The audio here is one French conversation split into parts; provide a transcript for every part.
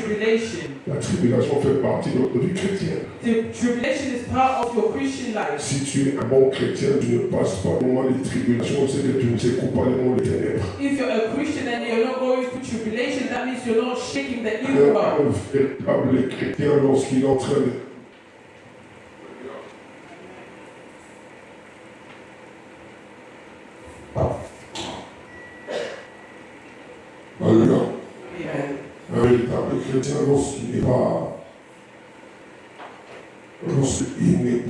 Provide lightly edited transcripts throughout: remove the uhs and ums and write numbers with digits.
tribulation. La tribulation fait partie de notre vie chrétienne. The tribulation is part of your Christian life. Si tu es un bon chrétien, tu ne passes pas au moment des tribulations, c'est que tu ne sais pas le monde des ténèbres. If you're a Christian and you're not going through tribulation, that means you're not shaking the evil world. Un véritable chrétien, lorsqu'il est en train de... Alléluia. Amen. Un véritable chrétien, lorsqu'il n'est pas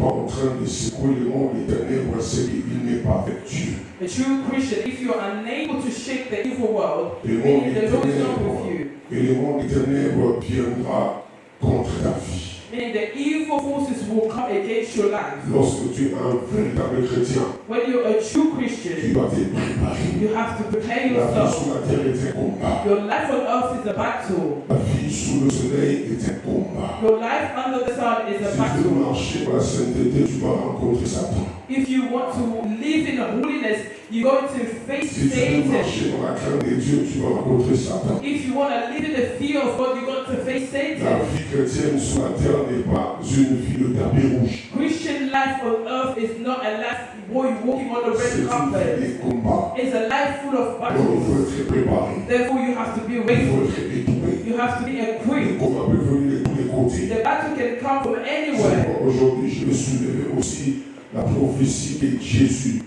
en train de secouer le monde des ténèbres, c'est qu'il n'est pas avec Dieu. A true Christian, if you're unable to shake the evil world, Le monde meaning des the Lord is not ténèbres, with you. et le monde des ténèbres viendra contre ta vie. Meaning the evil forces will come against your life. Lorsque tu es un véritable chrétien, When you're a true tu Christian, dois te préparer. you have to prepare La vie yourself. sur la terre est un combat. Your life on earth is a battle. La vie sous le soleil est un combat. Your life under the sun is a Si tu veux battle. marcher dans la sainteté, tu vas rencontrer Satan. If you want to live in holiness, you're going to face Si tu veux Satan. marcher dans la crainte de Dieu, tu vas rencontrer Satan. If you want to live in the fear of God, you're going to face La Satan. vie chrétienne sur la terre n'est pas une vie de tapis rouge. Christian life on earth is not a life where you're walking on the C'est red une carpet. vie de combat. It's a life full of Donc il battles. faut être préparé. Therefore, you have to be Il ready. faut être équipé. You have to be Le equipped. combat peut venir de tous les côtés. The battle can come from C'est anywhere. pourquoi aujourd'hui, je vais soulever aussi la prophétie de Jésus.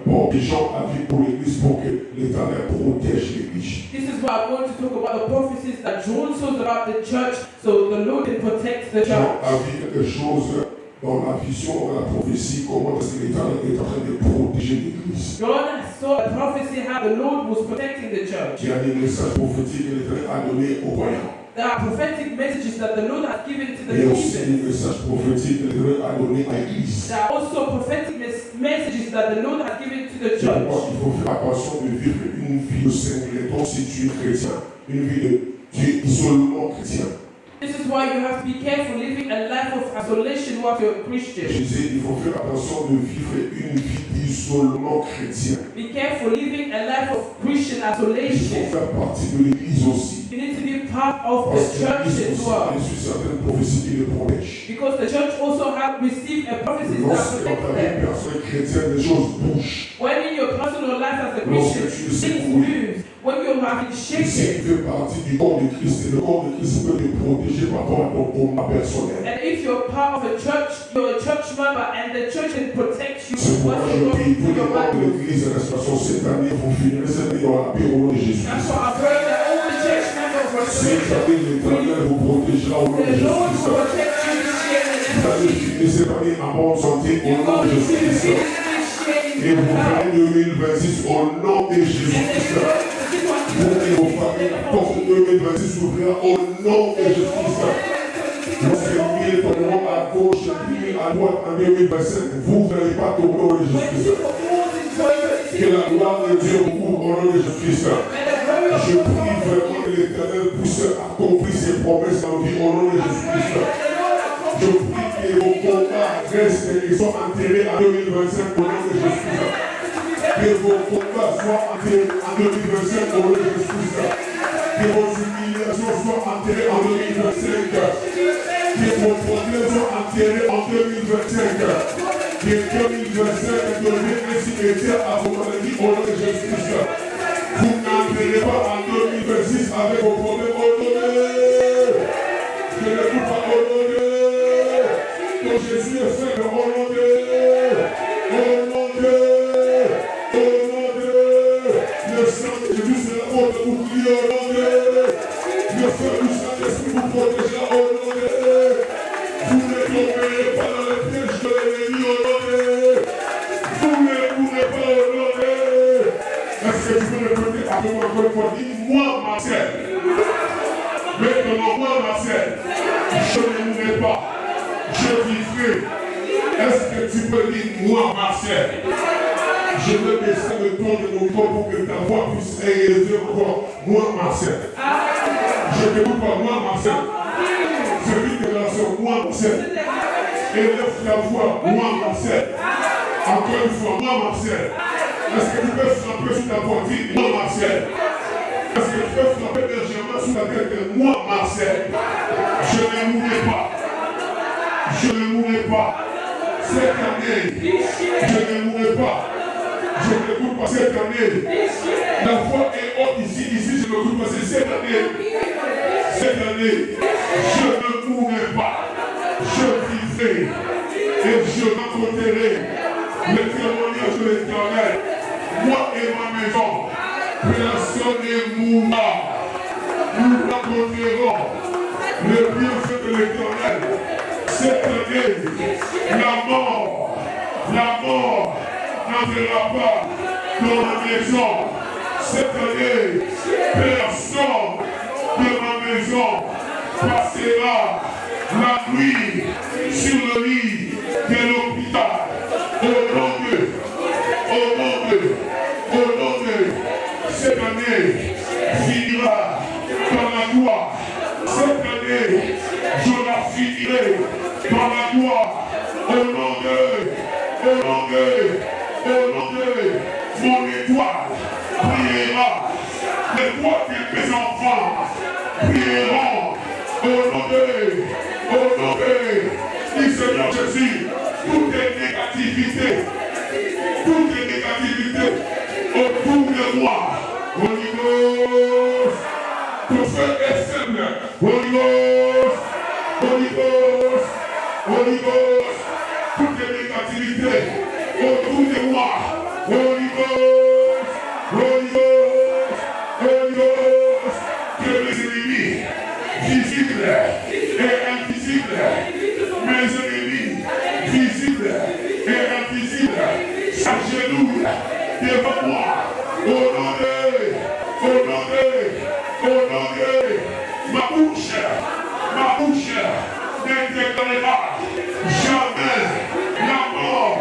Bon, que Jean a vu pour l'Église pour que l'Éternel protège l'Église. This is why I'm going to talk about the prophecies that John saw about the church, so the Lord can protect the Jean church. a vu quelque chose dans la vision, dans la prophétie, comment est-ce que l'Éternel est en train de protéger l'Église. John saw a prophecy how the Lord was protecting the church. Il y a des messages prophétiques que l'Éternel a donnés aux voyants. There are prophetic messages that the Lord has given to the Il y a aussi heathen. des messages prophétiques que l'Éternel a donnés à l'Église. There are also prophetic messages that the Lord has given to the C'est pourquoi church. il faut faire attention de vivre une vie de singleton si tu es chrétien. Une vie de tu es isolement chrétien. This is why you have to be careful living a life of isolation while you're a Je Christian. disais, il faut faire attention de vivre une vie d'isolement chrétien. Be careful living a life of Christian Il faut isolation. faire partie de l'Église aussi. You need to be part of Parce the que church l'Église as aussi well. a reçu certaines prophéties qui le protègent. Because the church also have received a prophecy that Lorsque dans protects ta vie them. personnelle chrétienne, les choses bougent. When in your personal life as a Lorsque Christian, tu es things secoué. move. When you have been Si shaken. tu fais partie du corps de Christ, et le corps de Christ peut te protéger par rapport à ton combat personnel. And if you're part of a church, you're a church member, and the church can protect you C'est from pourquoi what je you're prie going through tous les your membres de battles. l'Église de restauration cette année, vous finirez cette année dans la paix au nom de Jésus. That's why I pray that all the church members will Cette année, l'Éternel vous protégera au nom de the Lord Jésus. will protect you this year and Vous allez finir cette année en bonne santé au you're nom going de to Jésus finish Christ. this year in Et good vous health. ferez 2026 au nom de Jésus And then Christ. you're going to keep on Vous et vos familles, la porte 2026 s'ouvrira au nom de Jésus Christ. Lorsque 1000 tomberont à gauche, 10 000 à droite en 2025, vous n'allez pas tomber au nom de Jésus when Christ. people falls in 2026, Que la gloire de Dieu vous couvre au nom de Jésus Christ. and the glory of Je God prie vraiment que l'Éternel puisse accomplir ses promesses dans nos vies au nom de Jésus Christ. Je prie que vos combats restent et soient enterrés en 2025 au nom de Jésus Christ. Que vos combats soient enterrés en 2025 au nom de Jésus Christ. Que vos humiliations soient enterrées en 2025. Que vos problèmes soient enterrés en 2025. Que 2025 devienne un cimetière à vos maladies au nom de Jésus Christ. Vous n'entrerez pas en 2026 avec vos problèmes ordonnés. Je ne vous pas ordonné. Que Jésus est fait ordonné. Ordonné. Ordonné. Le sang de Jésus sera votre bouclier ordonné. Le feu du Saint-Esprit vous protégera ordonné. Vous ne tomberez pas dans le piège de l'ennemi ordonné. Vous ne pourrez pas ordonné. Est-ce que tu peux répéter avec moi encore une fois? Dis-moi, Marcel. Maintenant, moi, Marcel, je ne mourrai pas. Je vivrai. Est-ce que tu peux dire, moi, Marcel? Je veux baisser le ton de mon corps pour que ta voix puisse élever encore. Moi, Marcel. Je ne t'écoute pas, moi, Marcel. Je vis une déclaration, moi, Marcel. Élève ta voix, moi, Marcel. Encore une fois, moi, Marcel. Est-ce que tu peux frapper sur ta poitrine, moi, Marcel? Est-ce que tu peux frapper légèrement main sur la tête que moi, Marcel, je ne mourrai pas. Je ne mourrai pas. Cette année, je ne mourrai pas. Je ne m'écoute pas cette année. La foi est haute ici, je ne m'écoute pas cette année. Cette année, je ne mourrai pas. Je vivrai et je raconterai le témoignage de l'Éternel. Moi et ma maison, personne ne mourra. Nous raconterons le bienfait de l'Éternel. Cette année, la mort n'entrera pas dans ma maison. Cette année, personne de ma maison passera la nuit sur le lit de l'hôpital. Au nom de cette année finira dans la gloire. Cette année, je la finirai dans la gloire. Au nom de mon étoile priera. L'étoile de mes enfants prieront au nom de Seigneur Jésus. Toute négativité autour de moi, Holy Ghost, ton feu est faible, Holy Ghost, toute négativité autour de moi, Holy Ghost, que mes ennemis, visibles et invisibles, mes ennemis, visibles et invisibles, s'agenouillent devant moi, au nom de ma bouche n'intégrera jamais la mort,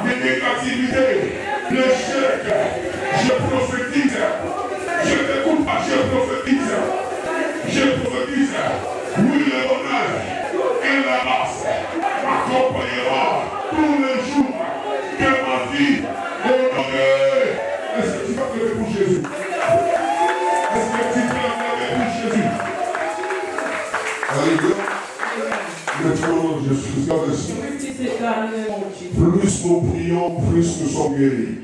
les négativités, l'échec. Je prophétise, je t'écoute pas, je prophétise, oui, le bonheur et la race m'accompagnera tous les jours de ma vie. Au nom de... Est-ce que tu vas te lever pour Jésus? Est-ce que tu vas te lever pour Jésus? Alléluia. Maintenant, je suis là-dessus. Plus nous prions, plus nous sommes guéris.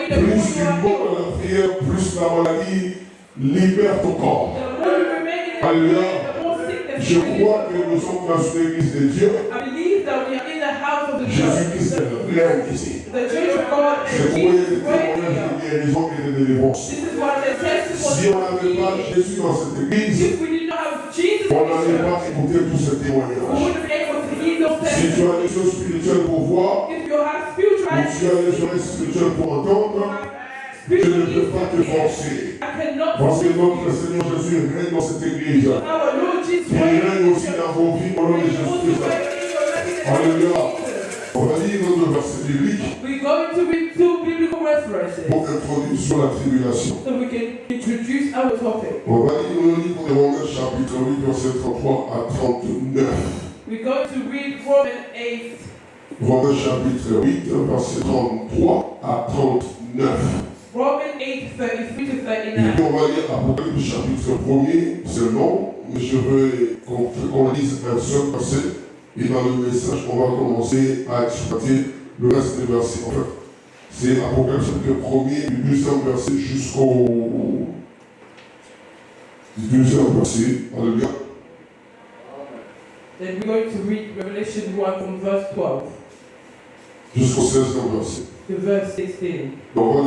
Plus tu montes dans la prière, plus la maladie libère ton corps. Alléluia. Je crois que nous sommes dans une église de Dieu. Jésus-Christ est réel ici. C'est pourquoi il y a des témoignages de guérison et de délivrance. Si on n'avait pas Jésus dans cette église, on n'allait pas écouter tous ces témoignages. Si tu as les choses spirituelles pour voir, ou tu as les oreilles spirituelles pour entendre, je ne peux pas te forcer. Parce que notre Seigneur Jésus règne dans cette église. Il règne aussi dans vos vies au nom de Jésus-Christ. Alléluia. On va lire notre verset biblique pour introduire sur la tribulation. On va lire le livre de Romains chapitre 8, verset 33 à 39. We're going to read Romans 8. Romains chapitre 8, verset 33 à 39. Romans 8, 33 to 39. Et puis on va lire Apocalypse chapitre 1er, c'est long, mais je veux qu'on lise un seul verset. Et dans le message, on va commencer à exploiter le reste des versets. En fait, c'est Apocalypse chapitre 1er, du 12e verset jusqu'au 12e verset. Alléluia. Then we're going to read Revelation 1 from verse 12 jusqu'au 16e verset. to verse 16. Donc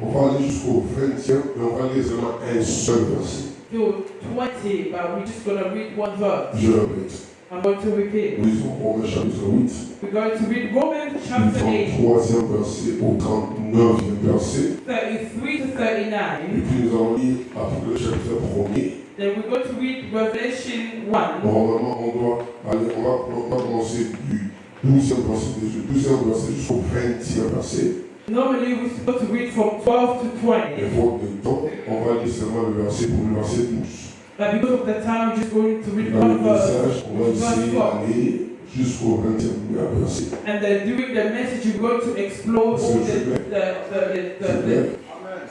on va aller jusqu'au 20e, mais on va lire seulement un seul verset. To 20, but we're just going to read one verse. Je répète. I'm going to repeat. Lisons Romains chapitre 8. We're going to read Romans Du chapter 8, 33e verset au 39e verset. 33 to Et 39. puis nous allons lire Apocalypse chapitre 1er. Then we're going to read Revelation 1. Normalement, on va commencer du 12e verset jusqu'au 20e verset. Normally we're supposed to read from 12 to 20. Et pour le temps, on va lire seulement le verset pour le verset 12. But because of the time, we're just going to read Dans le one verse. message, on va verse essayer 12. d'aller jusqu'au 20e verset. And then during the message, we're going to explore all the Tout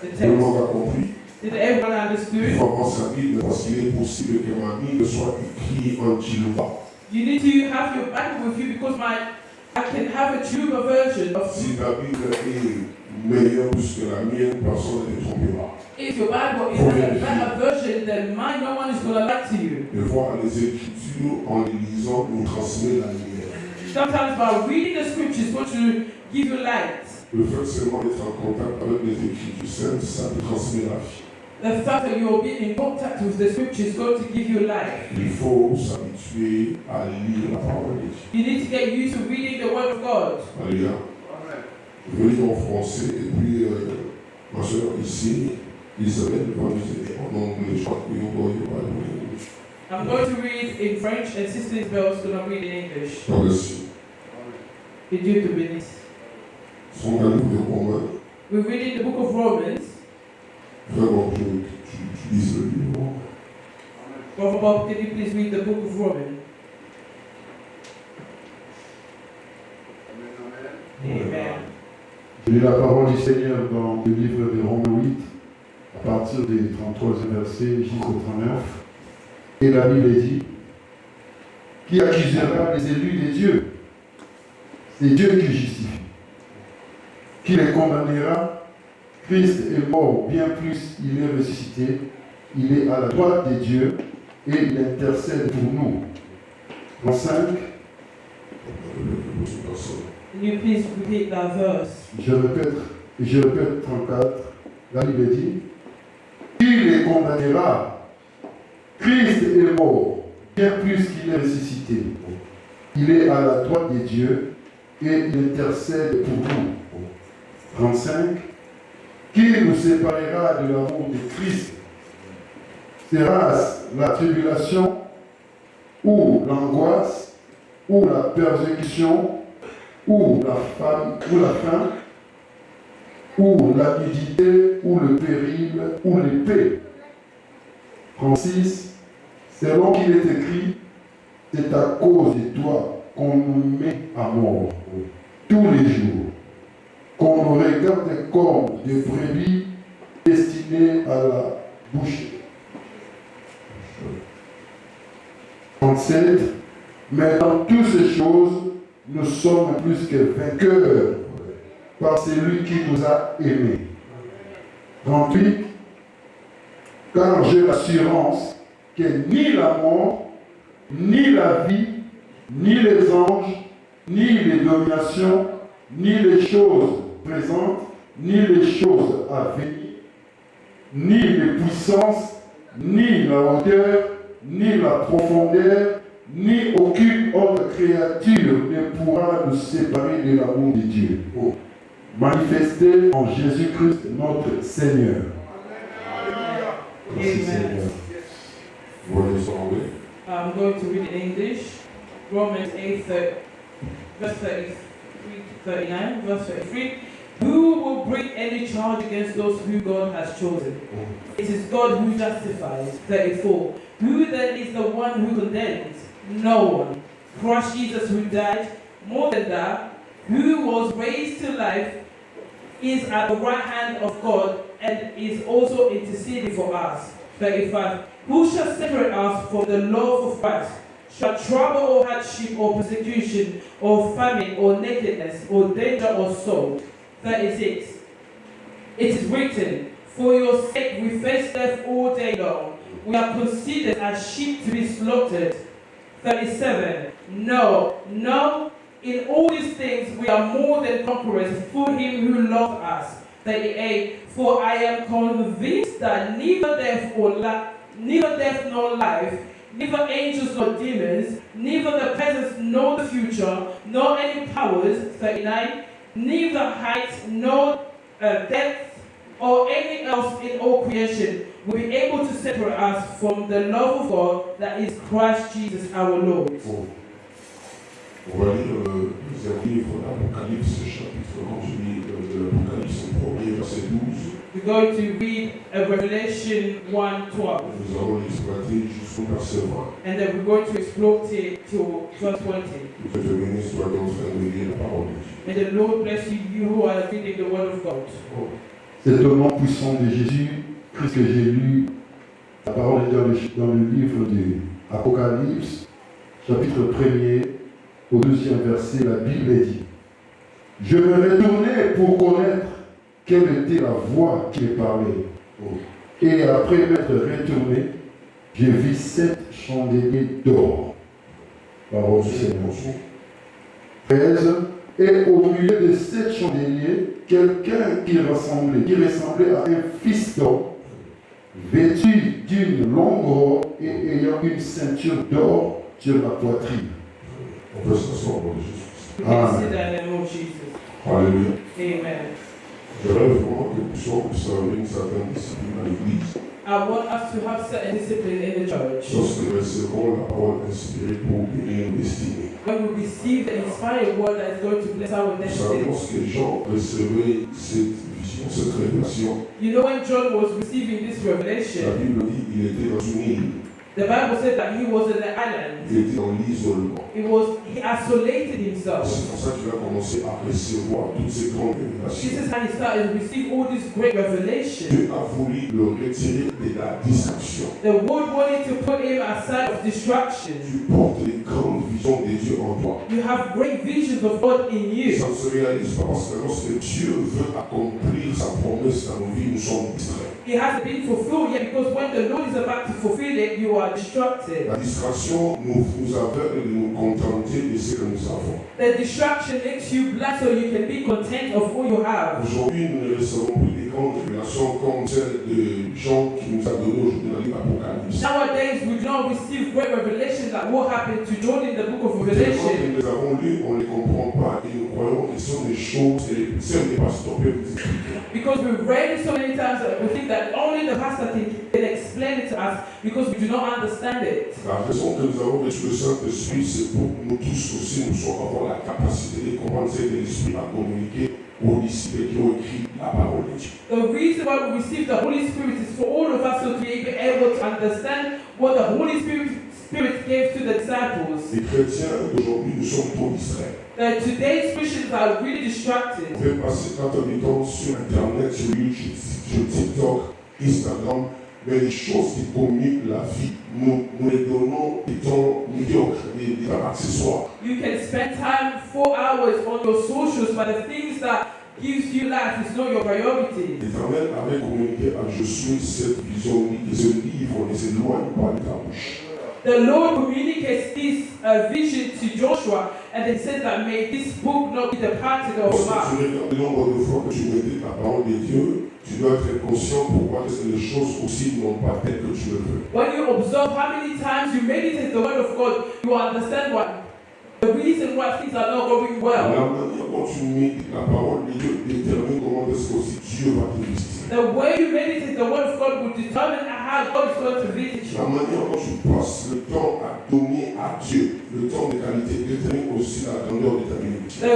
le text. monde a compris. Did everyone understood? Il faut avoir sa Bible parce qu'il est possible que ma Bible soit écrite en Chiluba. You need to have your Bible with you because I can have a Juba version of. Si ta Bible est meilleure plus que la mienne, personne ne te trompera. If your Bible is a better version than mine, no one is going to lie to you. Des fois, les Écritures, en les lisant, nous transmet la lumière. Sometimes by reading the scriptures, going to give you light. Le fait seulement d'être en contact avec les Écritures saintes, ça te transmet la vie. The fact that you'll be in contact with the scriptures is going to give you life. Il faut s'habituer à lire la parole de Dieu. You need to get used to reading the Word of God. Alléluia. Je vais lire en français et puis ma soeur ici, Isabelle, va nous aider en anglais. Je crois que you go your Bible in English. I'm going to read in French and Sister Isabel is going to read in English. Merci. Et Dieu te bénisse. Son livre de Romains. We're reading the book of Romans. Vraiment, tu lises le livre. Brother Bob, can you please read the book of Romans? Amen. Je lis la parole du Seigneur dans le livre de Romains 8, à partir du 33e verset jusqu'au 39. Et la Bible dit, qui accusera les élus des dieux? C'est Dieu qui justifie. Qui les condamnera? Christ est mort, bien plus il est ressuscité. Il est à la droite des dieux et il intercède pour nous. En 5, Can you please repeat that verse? je répète 34, la Bible dit, qui les condamnera? Christ est mort, bien plus qu'il est ressuscité. Il est à la droite des dieux et il intercède pour nous. 35. Qui nous séparera de l'amour de Christ? Sera-ce la tribulation, ou l'angoisse, ou la persécution, ou la faim, ou la nudité, ou le péril, ou l'épée? 36. Selon qu'il est écrit, c'est à cause de toi qu'on nous met à mort tous les jours, qu'on nous regarde comme des brebis destinées à la boucherie. 37. Mais dans toutes ces choses, nous sommes plus que vainqueurs par celui qui nous a aimés. 38. Car j'ai l'assurance que ni la mort, ni la vie, ni les anges, ni les dominations, ni les choses présentes, ni les choses à venir, ni les puissances, ni la hauteur, ni la profondeur, ni aucune autre créature ne pourra nous séparer de l'amour de Dieu, manifesté en Jésus-Christ notre Seigneur. Merci Seigneur. I'm going to read in English. Romans 8, verse 33 to 39, verse 33. Who will bring any charge against those who God has chosen? It is God who justifies. 34. Who then is the one who condemns? No one. Christ Jesus, who died, more than that, who was raised to life, is at the right hand of God and is also interceding for us. 35. Who shall separate us from the love of Christ? Shall trouble or hardship or persecution or famine or nakedness or danger or sword? 36. It is written, for your sake we face death all day long. We are considered as sheep to be slaughtered. 37. No, in all these things we are more than conquerors through him who loved us. 38. For I am convinced that neither death nor life, neither angels nor demons, neither the present nor the future, nor any powers, 39, neither height nor depth or anything else in all creation will be able to separate us from the love of God that is Christ Jesus our Lord. On va lire le deuxième livre d'Apocalypse, chapitre, quand je lis de l'Apocalypse, au 1er verset 12. We're going to read Revelation 1:12. Nous allons l'exploiter jusqu'au verset 20. And then we're going to exploit it to verse 20. Que Dieu te bénisse, toi qui es en train de lire la parole de Dieu. May the Lord bless you, you who are reading the Word of God. C'est au nom puissant de Jésus puisque j'ai lu la parole dans le livre du Apocalypse, chapitre 1er, au 2e verset, la Bible dit: je me retournai pour connaître quelle était la voix qui me parlait. Et après m'être retourné, j'ai vu 7 chandeliers d'or. Parole du Seigneur. 13. Et au milieu de 7 chandeliers, quelqu'un qui ressemblait à un fils d'homme, vêtu d'une longue robe et ayant une ceinture d'or sur la poitrine. On peut s'asseoir pour Jésus. We can sit down in the name of Jesus. Alléluia. Amen. Je rêve vraiment que nous puissions observer une certaine discipline à l'église. I want us to have certain discipline in the church. Lorsque nous recevons la parole inspirée pour bénir nos destinées. When we receive the inspired word that is going to bless our Nous savons destiny. lorsque Jean recevait cette vision, cette révélation, You know, when John was receiving this la revelation, Bible dit qu'il était dans une île, the Bible said that he was in the island. il était dans l'isolement. He isolated himself. C'est pour ça qu'il a commencé à recevoir toutes ces grandes This révélations. is how he started to receive all this great revelation. Dieu a voulu le retirer de la distraction. The Lord wanted to put him aside of distraction. Tu portes les grandes visions de Dieu en toi. You have great visions of God in you. Ça ne se réalise pas parce que lorsque Dieu veut accomplir sa promesse dans nos vies, nous sommes distraits. It hasn't been fulfilled yet because when the Lord is about to fulfill it, you are distracted. La distraction nous aveugle de nous contenter de ce que nous avons. The distraction makes you blind so you can be content of all you have. Aujourd'hui, nous ne recevons plus des grandes révélations comme celle de Jean qui nous a donné aujourd'hui dans le livre Apocalypse. Nowadays, we do not receive great revelations like what happened to John in the book of Tellement Revelation. que nous avons lu, on ne les comprend pas et nous croyons que ce sont des choses que seuls les pasteurs peuvent nous expliquer. Because we've read it so many times that we think that only the pastor can explain it to us because we do not understand it. La raison que nous avons reçu le Saint-Esprit, c'est pour que nous tous aussi, nous soyons avoir la capacité de comprendre ce que l'Esprit a communiqué aux disciples qui ont écrit la parole de Dieu. The reason why we receive the Holy Spirit is for all of us to be able to understand what the Holy Spirit gave to the disciples. Les chrétiens d'aujourd'hui, nous sommes trop distraits. Today's Christians are really On distracted. peut passer tant de temps sur Internet, sur YouTube, sur TikTok, Instagram, mais les choses qui communiquent la vie, nous les donnons des temps médiocres, des temps accessoires. You can spend time 4 hours on your socials, but the things that gives you life is not your priority. L'Éternel avait communiqué à Josué cette vision, que ce livre ne s'éloigne pas de ta bouche. The Lord communicates this vision to Joshua, and he says that may this book not be departed of your Lorsque mouth. tu regardes le nombre de fois que tu médites la parole de Dieu, tu dois être conscient pourquoi est-ce que les choses aussi n'ont pas telles que tu le veux. When you observe how many times you meditate the word of God, you understand what the reason why things are not going well. La manière dont tu médites la parole de Dieu détermine comment est-ce que aussi Dieu va te visiter. The way you meditate the word of God will determine how God is going to visit La you. manière dont tu passes le temps à donner à Dieu, le temps de qualité, détermine aussi la grandeur de ta bénédiction.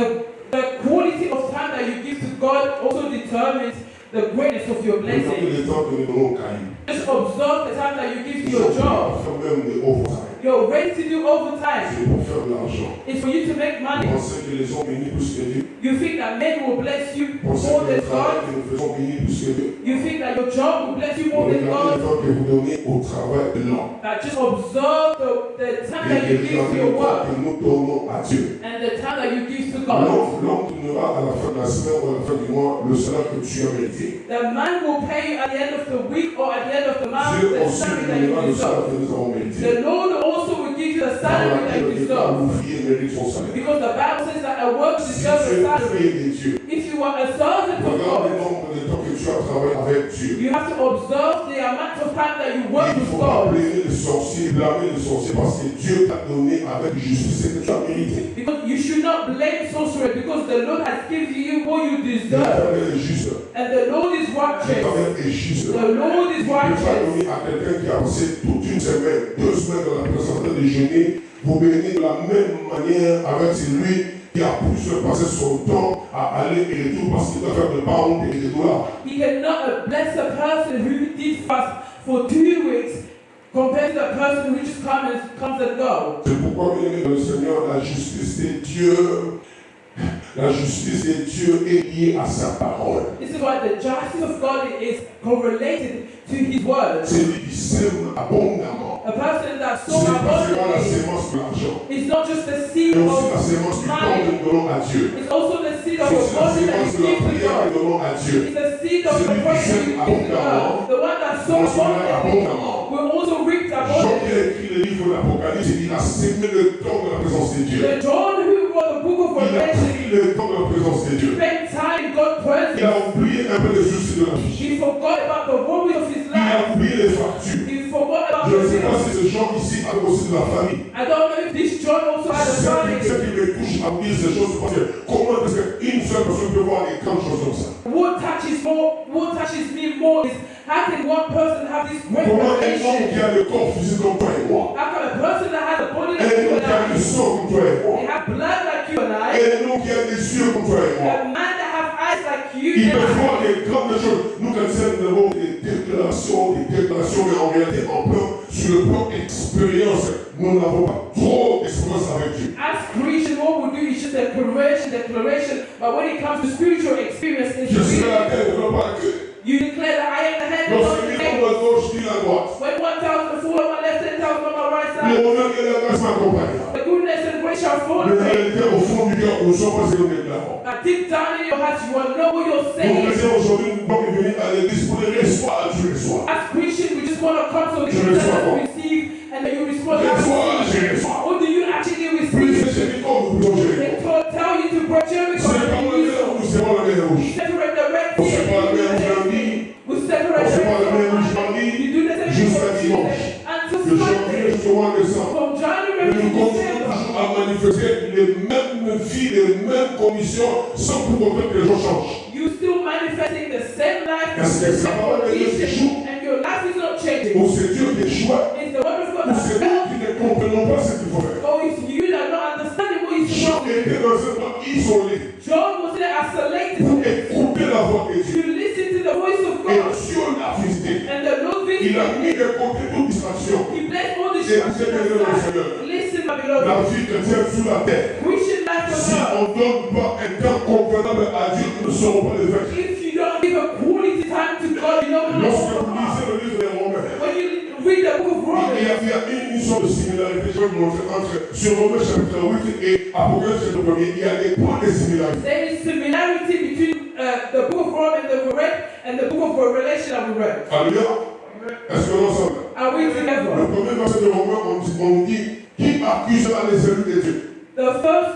The quality of time that you give to God also determines the greatness of your Regardez blessing. le temps que nous donnons au cahier. Just observe the time that you give to Nous your sommes prêts à job. faire même des overtime. You're ready to do overtime. C'est pour faire de l'argent. It's for you to make money. Pensez que les hommes bénis plus que Dieu. You think that men will bless you Pensez more que le than travail God. que nous faisons bénis plus que Dieu. You think that your job will bless you more than Regardez le God. temps que vous donnez au travail lent. That just observe the time that you Et give to regardez your le temps work que nous donnons à Dieu. and the time that you give to God. L'homme donnera à la fin de la semaine ou à la fin du mois le salaire que tu as mérité. The man will pay you at the end of the week or at the end of the month Dieu the aussi salary that nous you donnera le salaire deserve. que nous avons mérité. The Lord also will give you the Par salary that laquelle you l'État deserve. ouvrier mérite son salaire. Because the Bible says that a worker Si deserves tu a es salary. fils de Dieu, If you are a servant of regarde le God, nombre de temps que tu as travaillé avec Dieu. you have to observe the amount of time that you work Il ne with faut pas God. blâmer le sorcier, blâmer le sorcier parce que Dieu t'a donné avec justice ce que tu as mérité. Because you should not blame sorcery because the Lord has given you what you deserve. L'Éternel est juste. And the Lord is righteous. L'Éternel est juste. The Lord is Il ne peut pas righteous. donner à quelqu'un qui a passé toute une semaine, 2 semaines dans la présence de déjeuner, vous bénir de la même manière avec celui qui a pu se passer son temps à aller et retour parce qu'il doit faire des pounds et des dollars. He cannot bless a person who did fast for 2 weeks compared to the person who just comes and go. C'est pourquoi, bien aimé dans le Seigneur, la justice de Dieu La justice de Dieu est liée à sa parole. This is why the justice of God is correlated to His word. C'est lui qui sème abondamment. A person that Ce sows n'est pas seulement la abundantly sémence de l'argent, is not just the seed mais aussi la of sémence du don money. que nous donnons à Dieu. It's also the seed of C'est your aussi la body that sémence you de la give to prière que God. nous donnons à Dieu. It's the seed of the Celui qui prayer sème you give to abondamment, God. The one that sows continuera abundantly abondamment. will also reap Jean qui abundantly. a écrit le livre de l'Apocalypse, il a sémé le temps de la présence de Dieu. The John who wrote the book of Il a Revelation pris le temps de la présence de Dieu. spent time in God's Il presence. a oublié un peu les soucis de la vie. He forgot about the worries of his Il a life. oublié les factures. He forgot about Je ne the sais pas bills. si ce Jean ici a aussi de la famille. I don't know if this John also had a Ce family. qui me touche à dire ces choses, parce que comment est-ce qu'une seule personne peut voir des grandes choses comme ça? What touches me more is how can one person have this great Comment un homme qui revelation? a le corps physique comme toi et moi, How can a person that has a body un like you homme and qui a le I, sang comme toi et moi, they have blood like you and I, et un homme qui a des yeux comme toi et moi, a man that have eyes like you il and peut I, voir des grandes choses. Nous, chrétiens, nous avons des déclarations, mais en réalité, sur le plan expérience, nous n'avons pas trop d'expérience avec Dieu. as Christian, what we do is just a declaration, but when it comes to spiritual experience, it's Je suis really, la tête, je ne veux pas que. you declare that I am the head and not Lorsque the je tail. dis à gauche, je dis à droite. When 1,000 fall on my left, 10,000 on my right Le side, honneur et la grâce m'accompagnent. the goodness and grace shall follow Mais en me. réalité, au fond du cœur, nous ne sommes pas ce que nous déclarons. But deep down in your heart, you will know what you're Nous, saying. chrétiens, aujourd'hui, nous sommes venus à l'église pour les reçoir, tu reçois. As Christian, we just want to come to the Je church reçois and quoi? receive, and then you respond. Je reçois, "I receive." je reçois. What do you actually Plus receive? c'est Jéricho, nous plutôt They Jéricho. tell you to break Jericho. C'est pas la mer rouge, c'est pas la mer rouge. Separate the Red On sait pas la mer rouge Sea. lundi, We separate on sait pas la mer rouge the mardi, You do the same thing jusqu'à from dimanche. Tuesday until de janvier Sunday. jusqu'au mois de décembre. From Mais January nous to continuons December. toujours à manifester les mêmes vies, les mêmes conditions, sans pour autant que les gens changent. You still manifesting the same life, Est-ce que the ça same va devenir condition, toujours? and your life is not changing. Ou c'est Dieu qui échoue, It's the word of God ou c'est that nous qui ne comprenons pas ce qu'il faut faire. oh, it's you that don't understanding what is Jean wrong. était dans un temps isolé John was there isolated pour écouter la voix de Dieu. to listen to the voice of Et God. Dieu l'a visité. And the Lord Il visited a him. mis de côté toute distraction. He blessed all the Et vous êtes children bénis dans le aside. Seigneur. Listen, my La beloved. vie chrétienne sur la terre. Christian life on Si earth. on ne donne pas un temps convenable à Dieu, nous ne serons pas les vaincus. If you don't give a quality time to God, you know Lorsque vous what. lisez le livre des Romains, When you read the book of il Romans, y a une sorte de similarité, je vais vous montrer entre sur Romains chapitre 8 et Apocalypse chapitre 1. Il y a des points de similarité. there is similarity between the book of Romans that we read and the book of Revelation that we read. Alléluia. Est-ce que nous sommes là? Are we Le together? premier verset de Romains, on dit qui accusera les élus de Dieu? The first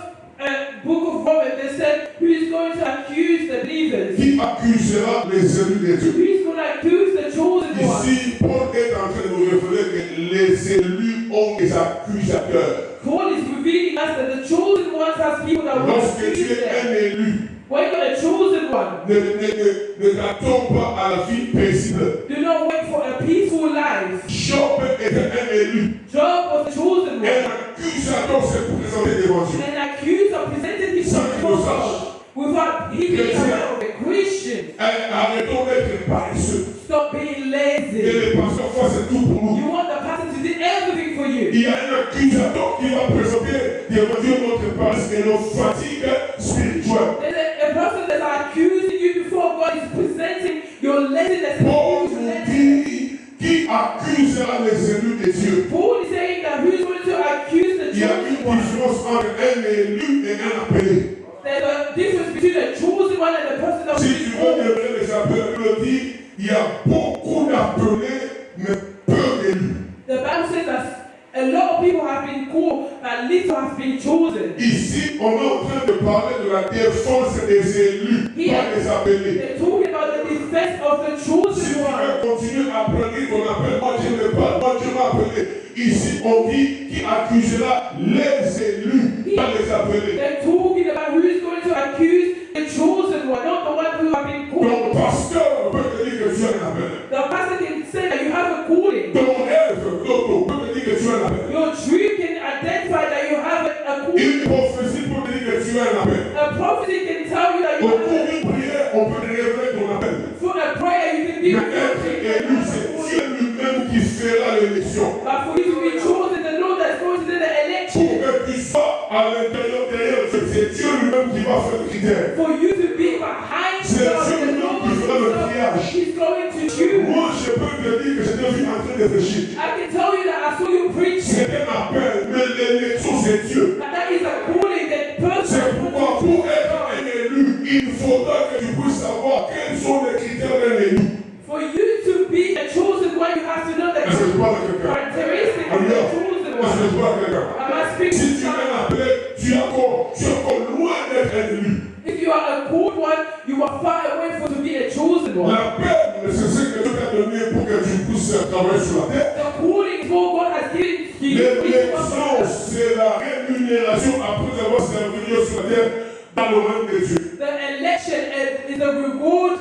book of Romans, they said, who is going to accuse the believers? Qui accusera les élus de Dieu? Who is going to accuse the chosen ones? Ici, Paul est en train de nous révéler que les élus ont des accusateurs. Paul is revealing us that the chosen ones have people that will Lorsque tu accuse es them. un élu, When you're a chosen one, ne t'attends pas à la vie paisible. do not wait for a peaceful life. Job était un élu. Job was a chosen Un one. accusateur s'est présenté devant Dieu. An accuser presented himself before God without he being aware of it. Christian, Arrêtons d'être paresseux. stop being Que lazy. les pasteurs fassent tout pour nous. You want the pastor to do everything for you. Il y a un accusateur qui va présenter devant Dieu notre paresse et nos fatigues spirituelles. There's a person that's accusing you before God is presenting your laziness and Paul your nous laziness. dit qui accusera les élus de Dieu. Paul is saying that who's going to accuse the Il y a chosen une one? différence entre un élu et un appelé. There's a difference between the chosen one and the person that Si was tu veux called. devenir les appelés, il dit il y a beaucoup d'appelés, mais peu d'élus. The Bible says that a lot of people have been called, but little has been chosen. Ici, on est en train de parler de la défense des élus, pas des appelés. They're talking about the defense of the Si tu chosen one. veux continuer à prêcher ton appel, moi je ne parle pas, Dieu m'a appelé. Ici, on dit qui accusera les élus, pas les appelés. They're talking about who is going to accuse the chosen one, not the one who have been called. Ton pasteur peut te dire que tu as un appel. The pastor can say that you have a calling. Ton rêve, l'autre peut te dire que tu as un appel. Your dream can identify that you have a calling. Une prophétie peut te dire que tu as un appel. A prophecy can tell you that you Au have cours d'une prière, on peut te révéler ton appel. for a prayer you can be Mais être élu, c'est Dieu lui-même qui fera l'élection. but for you to be chosen, the Lord that's going to do the Pour election. que tu sois à l'intérieur derrière, c'est Dieu lui-même qui va faire le critère. For you to be behind C'est God, Dieu the qui Lord fera le himself, triage. He's going to choose. Moi, je peux te dire que j'étais vu en train de réfléchir. I can tell you that I saw you preach, C'est un appel, mais l'élection, c'est Dieu. and that is a calling that person. C'est pourquoi pour être un élu, il faudra que tu puisses savoir quels sont les critères d'un élu. For you to be a chosen one, you have to know the Est-ce que je parle à quelqu'un? characteristics of the chosen Est-ce que one. je parle à quelqu'un? Am I speaking Si to tu es someone? appelé, tu es encore loin d'être un élu. If you are a called one, you are far away from to be a chosen one. L'appel, c'est ce que Dieu t'a donné pour que tu puisses travailler sur la terre. The calling is what God has given to you. L'élection, c'est la rémunération après avoir servi Dieu sur la terre dans le royaume de Dieu. The election is a reward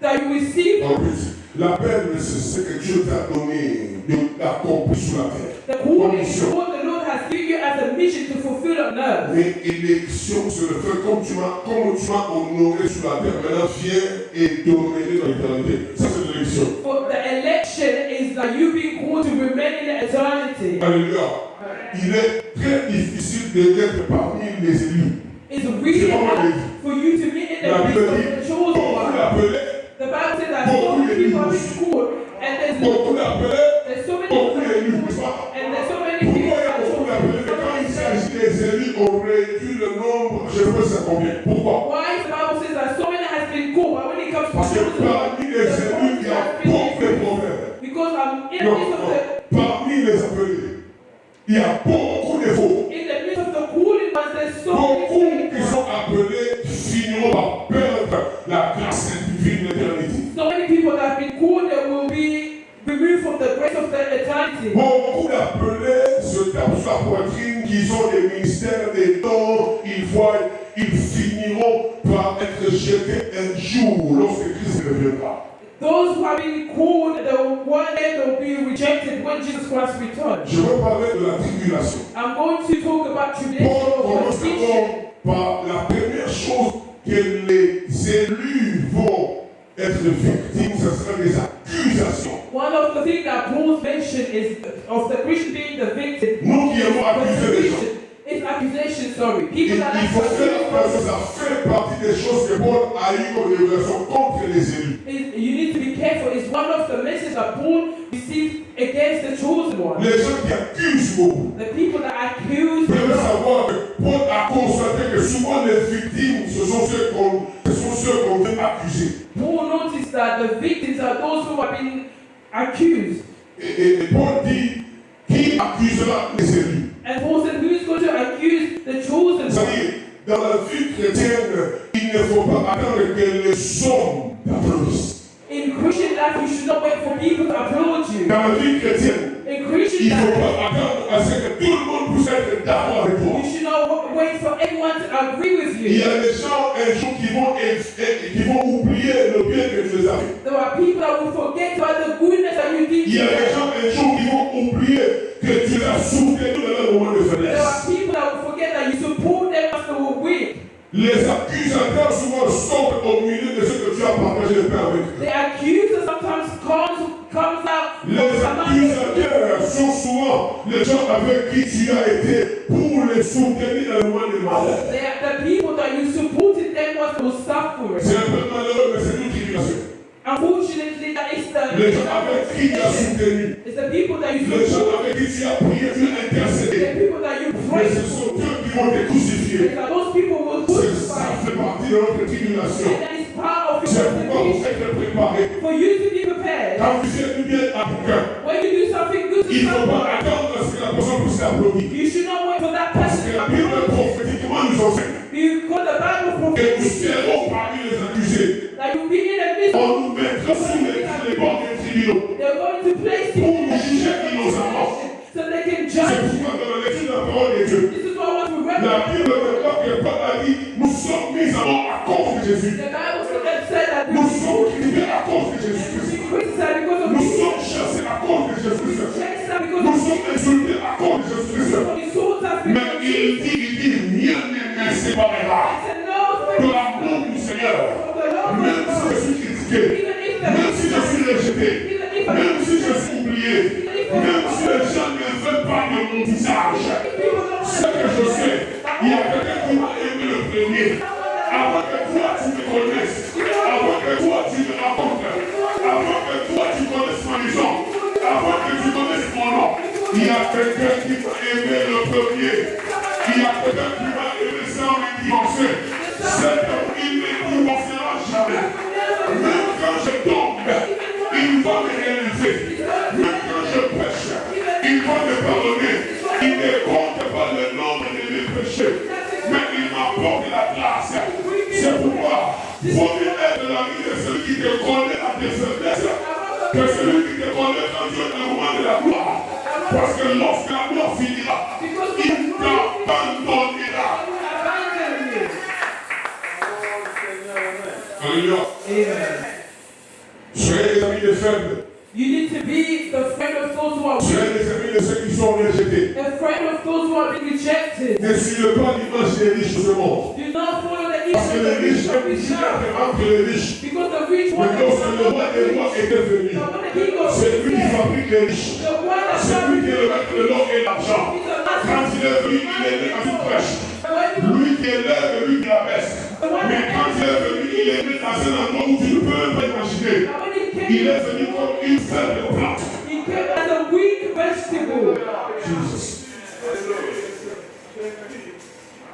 that you receive. En plus, l'appel, c'est ce que Dieu t'a donné d'accomplir sur la terre. The calling is Mission. what the Lord has given you as a mission to fulfill on earth. Mais élection, c'est le fait comme tu m'as honoré sur la terre. Maintenant, viens et dominer dans l'éternité. Ça, c'est l'élection. But the election is that you being called to remain in eternity. Alléluia. Il est très difficile d'être parmi les élus. It's really hard for you to be in the La midst Bible of dit, the chosen beaucoup one. l'appelaient, The Bible says that so many people have been called, and beaucoup l'appelaient, there's so many beaucoup people élus. and there's so many Pourquoi people il y a that are beaucoup d'appelés? Mais quand il chosen. s'agit des élus, on réduit le nombre, je ne sais pas combien. Pourquoi? Why the Bible says that so many has been called, but when it comes to Parce que chosen one, parmi les élus, il y a beaucoup de problèmes. because I'm in the Non, midst of non. the Parmi les appelés, il y a beaucoup de faux. in the midst of the calling ones, there's so Beaucoup many qui sont appelés finiront par perdre la grâce divine de l'éternité. so many people that have been called that will be removed from the grace of the eternity. Beaucoup d'appelés se tapent sur la poitrine, qui ont des ministères, des dons, ils finiront par être jetés un jour lorsque Christ reviendra. Those who have been called, one day they'll be rejected when Jesus Christ returns. Je veux parler de la tribulation. I'm going to talk about tribulation Paul or commence persecution. d'abord par la première chose que les élus vont être victimes, ce sera des accusations. One of the things that Paul mentioned is of the Christian being the victim. Nous qui avons accusé les gens. It's accusation, sorry. Il People that faut faire parce que ça fait partie des choses que Paul a eu comme révélation contre les élus. You need to be careful. It's one of the messages that Paul received against the chosen one. Les gens qui accusent beaucoup. The people that accuse Vous the devez Lord. savoir que Paul a constaté que souvent les victimes, ce sont ceux qu'on veut accuser. Paul noticed that the victims are those who have been accused. Et Paul dit, qui accusera les élus? And Paul said, who is going to accuse the chosen one? C'est-à-dire, dans la vie chrétienne, il ne faut pas attendre que les hommes t'applaudissent. In Christian life, you should not wait for people to applaud you. Dans la vie chrétienne, In Christian il ne faut life, pas attendre à ce que tout le monde puisse être d'accord avec toi. you should not wait for everyone to agree with Il y you. a des gens un jour qui vont oublier le bien que tu les as fait. There are people that will forget about the goodness that you did Il y to a des them. gens un jour qui vont oublier que tu les as soutenus dans leur moment de There are faiblesse. people that will forget that you support them as they were weak. Les accusateurs souvent sortent au milieu de ce que tu as partagé de pain avec eux. The accuser sometimes comes out Les from among them. accusateurs sont souvent les gens avec qui tu as été pour les soutenir dans le moment de malheur. They are the people that you supported them was those suffering. C'est un peu malheureux, mais c'est une tribulation. Unfortunately, that is Les gens avec qui tu as soutenu, it's the people that you les gens support, avec qui tu as prié, tu as intercédé. the people that you Mais pray ce sont eux qui vont te crucifier. for. Those people will Ça crucify you. fait partie de notre tribulation. And that is part of your C'est pourquoi vous persecution. êtes préparés. For you to be prepared. Quand vous êtes bien à quelqu'un, When you do something good to il ne faut someone, pas attendre à ce que la personne puisse t'applaudir. you should not wait for that Parce person que to la Bible applaud you. prophétiquement nous enseigne Because the Bible que proclaims nous serons parmi les accusés. that you be in the midst On of nous mettra sous les bords des tribunaux they're going to place you pour in nous juger innocemment. so they can C'est judge you. pourquoi dans la lecture de la parole de Dieu, This is what I want to la recognize. Bible déclare que Paul a dit, nous sommes mis à mort à cause de Jésus. The Bible said that Nous sommes critiqués à cause de we Jésus-Christ. criticize because of Nous Jesus. sommes chassés à cause de Jésus-Christ. Chased because Nous of sommes insultés à cause de Jésus-Christ. insults us Mais because of Jesus. il dit, rien ne me séparera I said no de l'amour du Seigneur. of the Lord Même si je suis critiqué, even if même si je suis rejeté, even if même si je suis oublié, même si les gens ne veulent pas de mon visage, people don't ce que je sais, il y a quelqu'un qui m'a aimé le premier. someone Il y a quelqu'un qui m'a aimé le premier. Il y a quelqu'un qui m'a aimé sans me divorcer. Cet homme, il ne divorcera jamais. Même quand je tombe, il va me réaliser. Même quand je pêche, il va me pardonner. Il ne compte pas le nombre de mes péchés. Mais il m'apporte la grâce. C'est pourquoi il faut être l'ami de celui qui te connaît à tes faiblesses. Que celui qui te connaît quand Dieu est le moment de la gloire. Parce que lorsque la gloire finira, il t'abandonnera. Alléluia. Soyez les amis des faibles. You need to be the friend of those who are weak. Soyez les amis de ceux qui sont rejetés. A friend of those who are being rejected. Ne suivez pas l'image des riches de ce monde. Do not follow the Parce que image les of the riches, rich même of this ici, world. entre les riches. Because the rich Mais one lorsque le roi des rois était venu, but when the king of c'est lui qui kings, fabrique les riches. the one that C'est lui qui est le maître de l'or et l'argent. is the master. Quand il est venu, il est né à une crèche. Lui qui élève et lui qui abaisse. Mais quand il est venu, il est né dans un endroit où tu ne peux même pas imaginer. Il est venu comme une faible plante. He came as a weak vegetable. Jesus.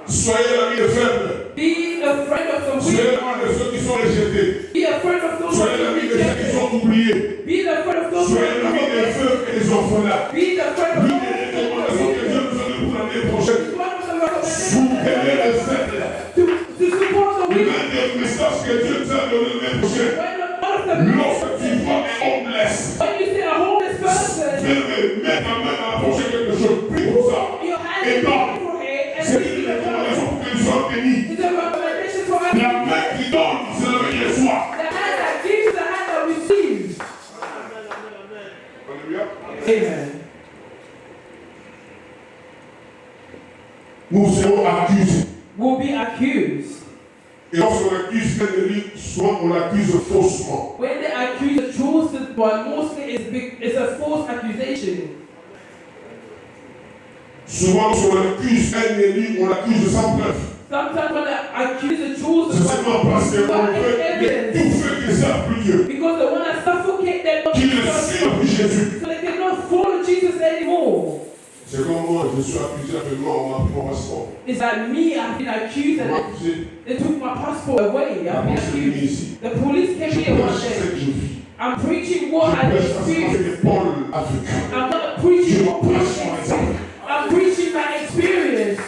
Soyez l'ami des faibles. Be a friend of the Soyez weak. l'ami de ceux qui sont rejetés. Be a friend of those who Soyez are l'ami de ceux qui rejected. sont oubliés. Be the friend of those who Soyez l'ami des are veuves et des orphelins. Be the friend of L'une those des who recommandations que Dieu nous donne pour l'année prochaine. One of the recommendations Soutenez les faibles. to support the weak. L'un des messages que Dieu nous a donné l'année prochaine. When one of the Lorsque tu vois un homeless, when you see a homeless person, mets ta main dans la poche de quelque chose, prie pour ça. your hand Et is donne. for it and C'est receive une the recommandation pour que tu sois béni. It's a recommendation for us. La main qui donne, c'est la main qui reçoit. The hand that gives, the hand that receives. Alléluia. Amen. Nous serons accusés. Will be accused. Et lorsqu'on accuse l'ennemi, souvent on l'accuse faussement. When they accuse the chosen one, mostly it's a false accusation. Souvent lorsqu'on accuse un ennemi, on l'accuse sans preuve. Sometimes when they accuse the chosen C'est seulement one, parce qu'on without any veut evidence, étouffer qu'ils savent plus Dieu. because they want to suffocate them, Qu'ils ne suivent plus Jésus. so they cannot follow Jesus anymore. C'est comme moi, je suis accusé actuellement, on m'a pris mon passeport. It's like me, I've been accused On and m'a accusé. they took my passport away. La I've been police est venue accused. ici. The police came Je here one prêche ce day. que je vis. I'm preaching what Je I prêche parce que c'est experienced. Paul africain. I'm not Je preaching what Paul prêche mon exemple. experienced. I'm preaching my experience.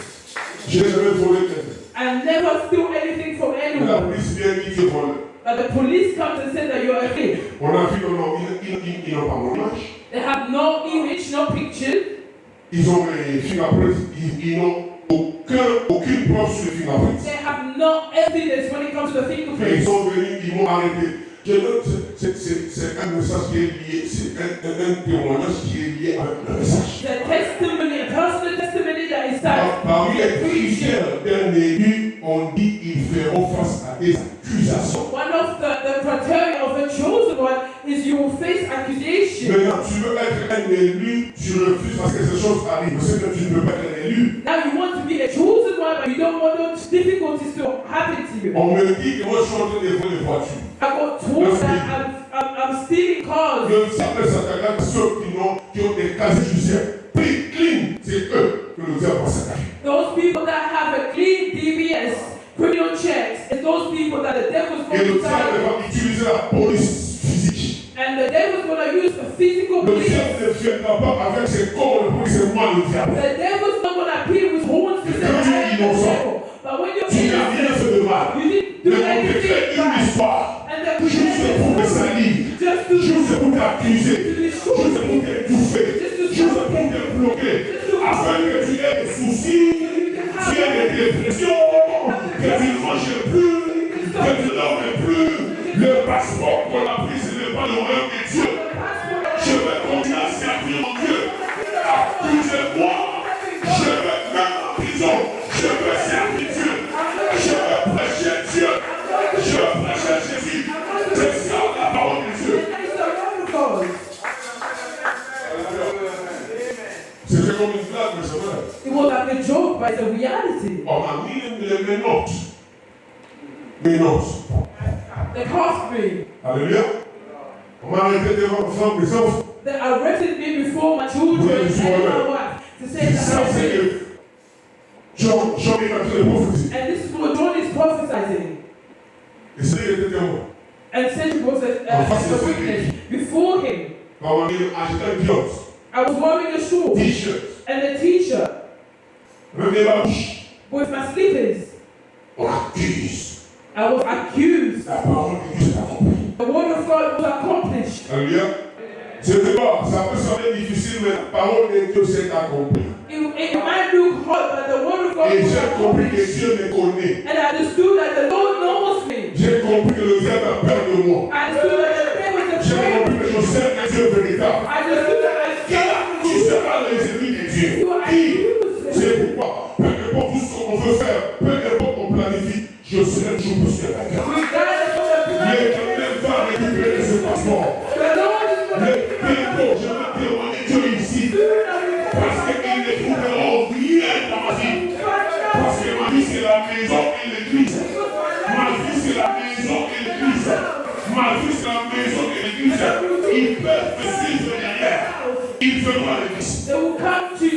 Je n'ai jamais volé quelqu'un. I never steal anything from La anyone. police vient dit que vole. But the police come and say that you're a thief. On a vu, non, ils n'ont pas mon image. They have no image, no picture. Ils ont mes fingerprints. Ils n'ont aucune preuve sur les fingerprints. They have no evidence when it comes to the Et fingerprints. ils sont venus, ils m'ont arrêté. Je note, c'est un message qui est lié, c'est un témoignage qui est lié avec le message. The testimony, a personal testimony that is that Parmi les critères d'un élu, on dit qu'ils feront face à des accusations. one of the criteria of a chosen one is you will face accusation. Maintenant, tu veux être un élu, tu refuses parce que ces choses arrivent. C'est que tu ne peux pas être un élu. Now you want to be a chosen one, but you don't want those difficulties to happen to you. On me dit que moi je suis en train de voler des voitures. I got told that I'm stealing cars. Le sable Sakaga, ceux qui ont des casiers judiciaires pris clean, c'est eux que le diable va s'attaquer. Those people that have a clean DBS, criminal checks, it's those people that the devil's Et going le to diable target. va utiliser la police physique. And the devil's going to use the physical Le police. diable ne viendra pas avec ses corps de police, c'est moi le diable. The devil's not going to appear with horns to say, I am the devil. But when you're Tu n'as rien fait de mal. you didn't Mais do on te anything fait une bad. histoire. And the Juste pour te salir. just to Juste pour t'accuser. to Juste destroy pour t'étouffer. Juste pour te bloquer. Afin que tu aies des soucis, tu aies des dépressions, que tu ne manges plus, que tu ne dormes plus. Le passeport qu'on a pris, ce n'est pas le royaume de Dieu. Je vais continuer à servir mon Dieu. Accusez-moi. Je vais même en prison. Je vais servir Dieu. Je vais prêcher Dieu. Je vais prêcher Jésus. C'est ça la parole de Dieu. C'était comme une blague, mais c'est vrai. It was like a joke, but it's a reality. On m'a mis mes notes. Mes notes. The cost me. Alléluia. On m'a arrêté devant une femme, mes enfants. They arrested me before my children and my wife to say Ça, that I c'est did. que Jean est en train de prophétiser. And this is what John is prophesying. Et c'est qu'il était témoin. And Satan was a witness before him. Quand on dit acheter un kiosque, I was wearing a short t-shirt, and a t-shirt même la bouche, with my slippers. on accuse. I was accused. La parole de Dieu s'est accomplie. The word of God was accomplished. Alléluia. C'est pas, ça peut sembler difficile, mais la parole de Dieu s'est accomplie. It might look hard, but the word of God Et was j'ai compris que accomplished. Dieu me connaît. And I understood that the Lord knows me. J'ai compris que le diable a peur de moi. I understood that the devil is J'ai afraid. compris que je sers un Dieu véritable. I understood that Qui accuse pas les ennemis de Dieu? Qui? C'est pourquoi, peu importe tout ce qu'on veut faire, peu importe qu'on planifie, je serai toujours plus que la guerre. regardless of the Il plan, est quand même pas récupérer ce passeport. the Lord is going Le to bientôt, je vais témoigner Dieu ici. Parce qu'il ne trouveront rien dans ma vie. Parce que ma vie c'est la maison et l'église. Ma vie c'est la maison et l'église. Ma vie c'est la maison et l'église. Ils peuvent me suivre derrière. Ils feront l'église. They will come to,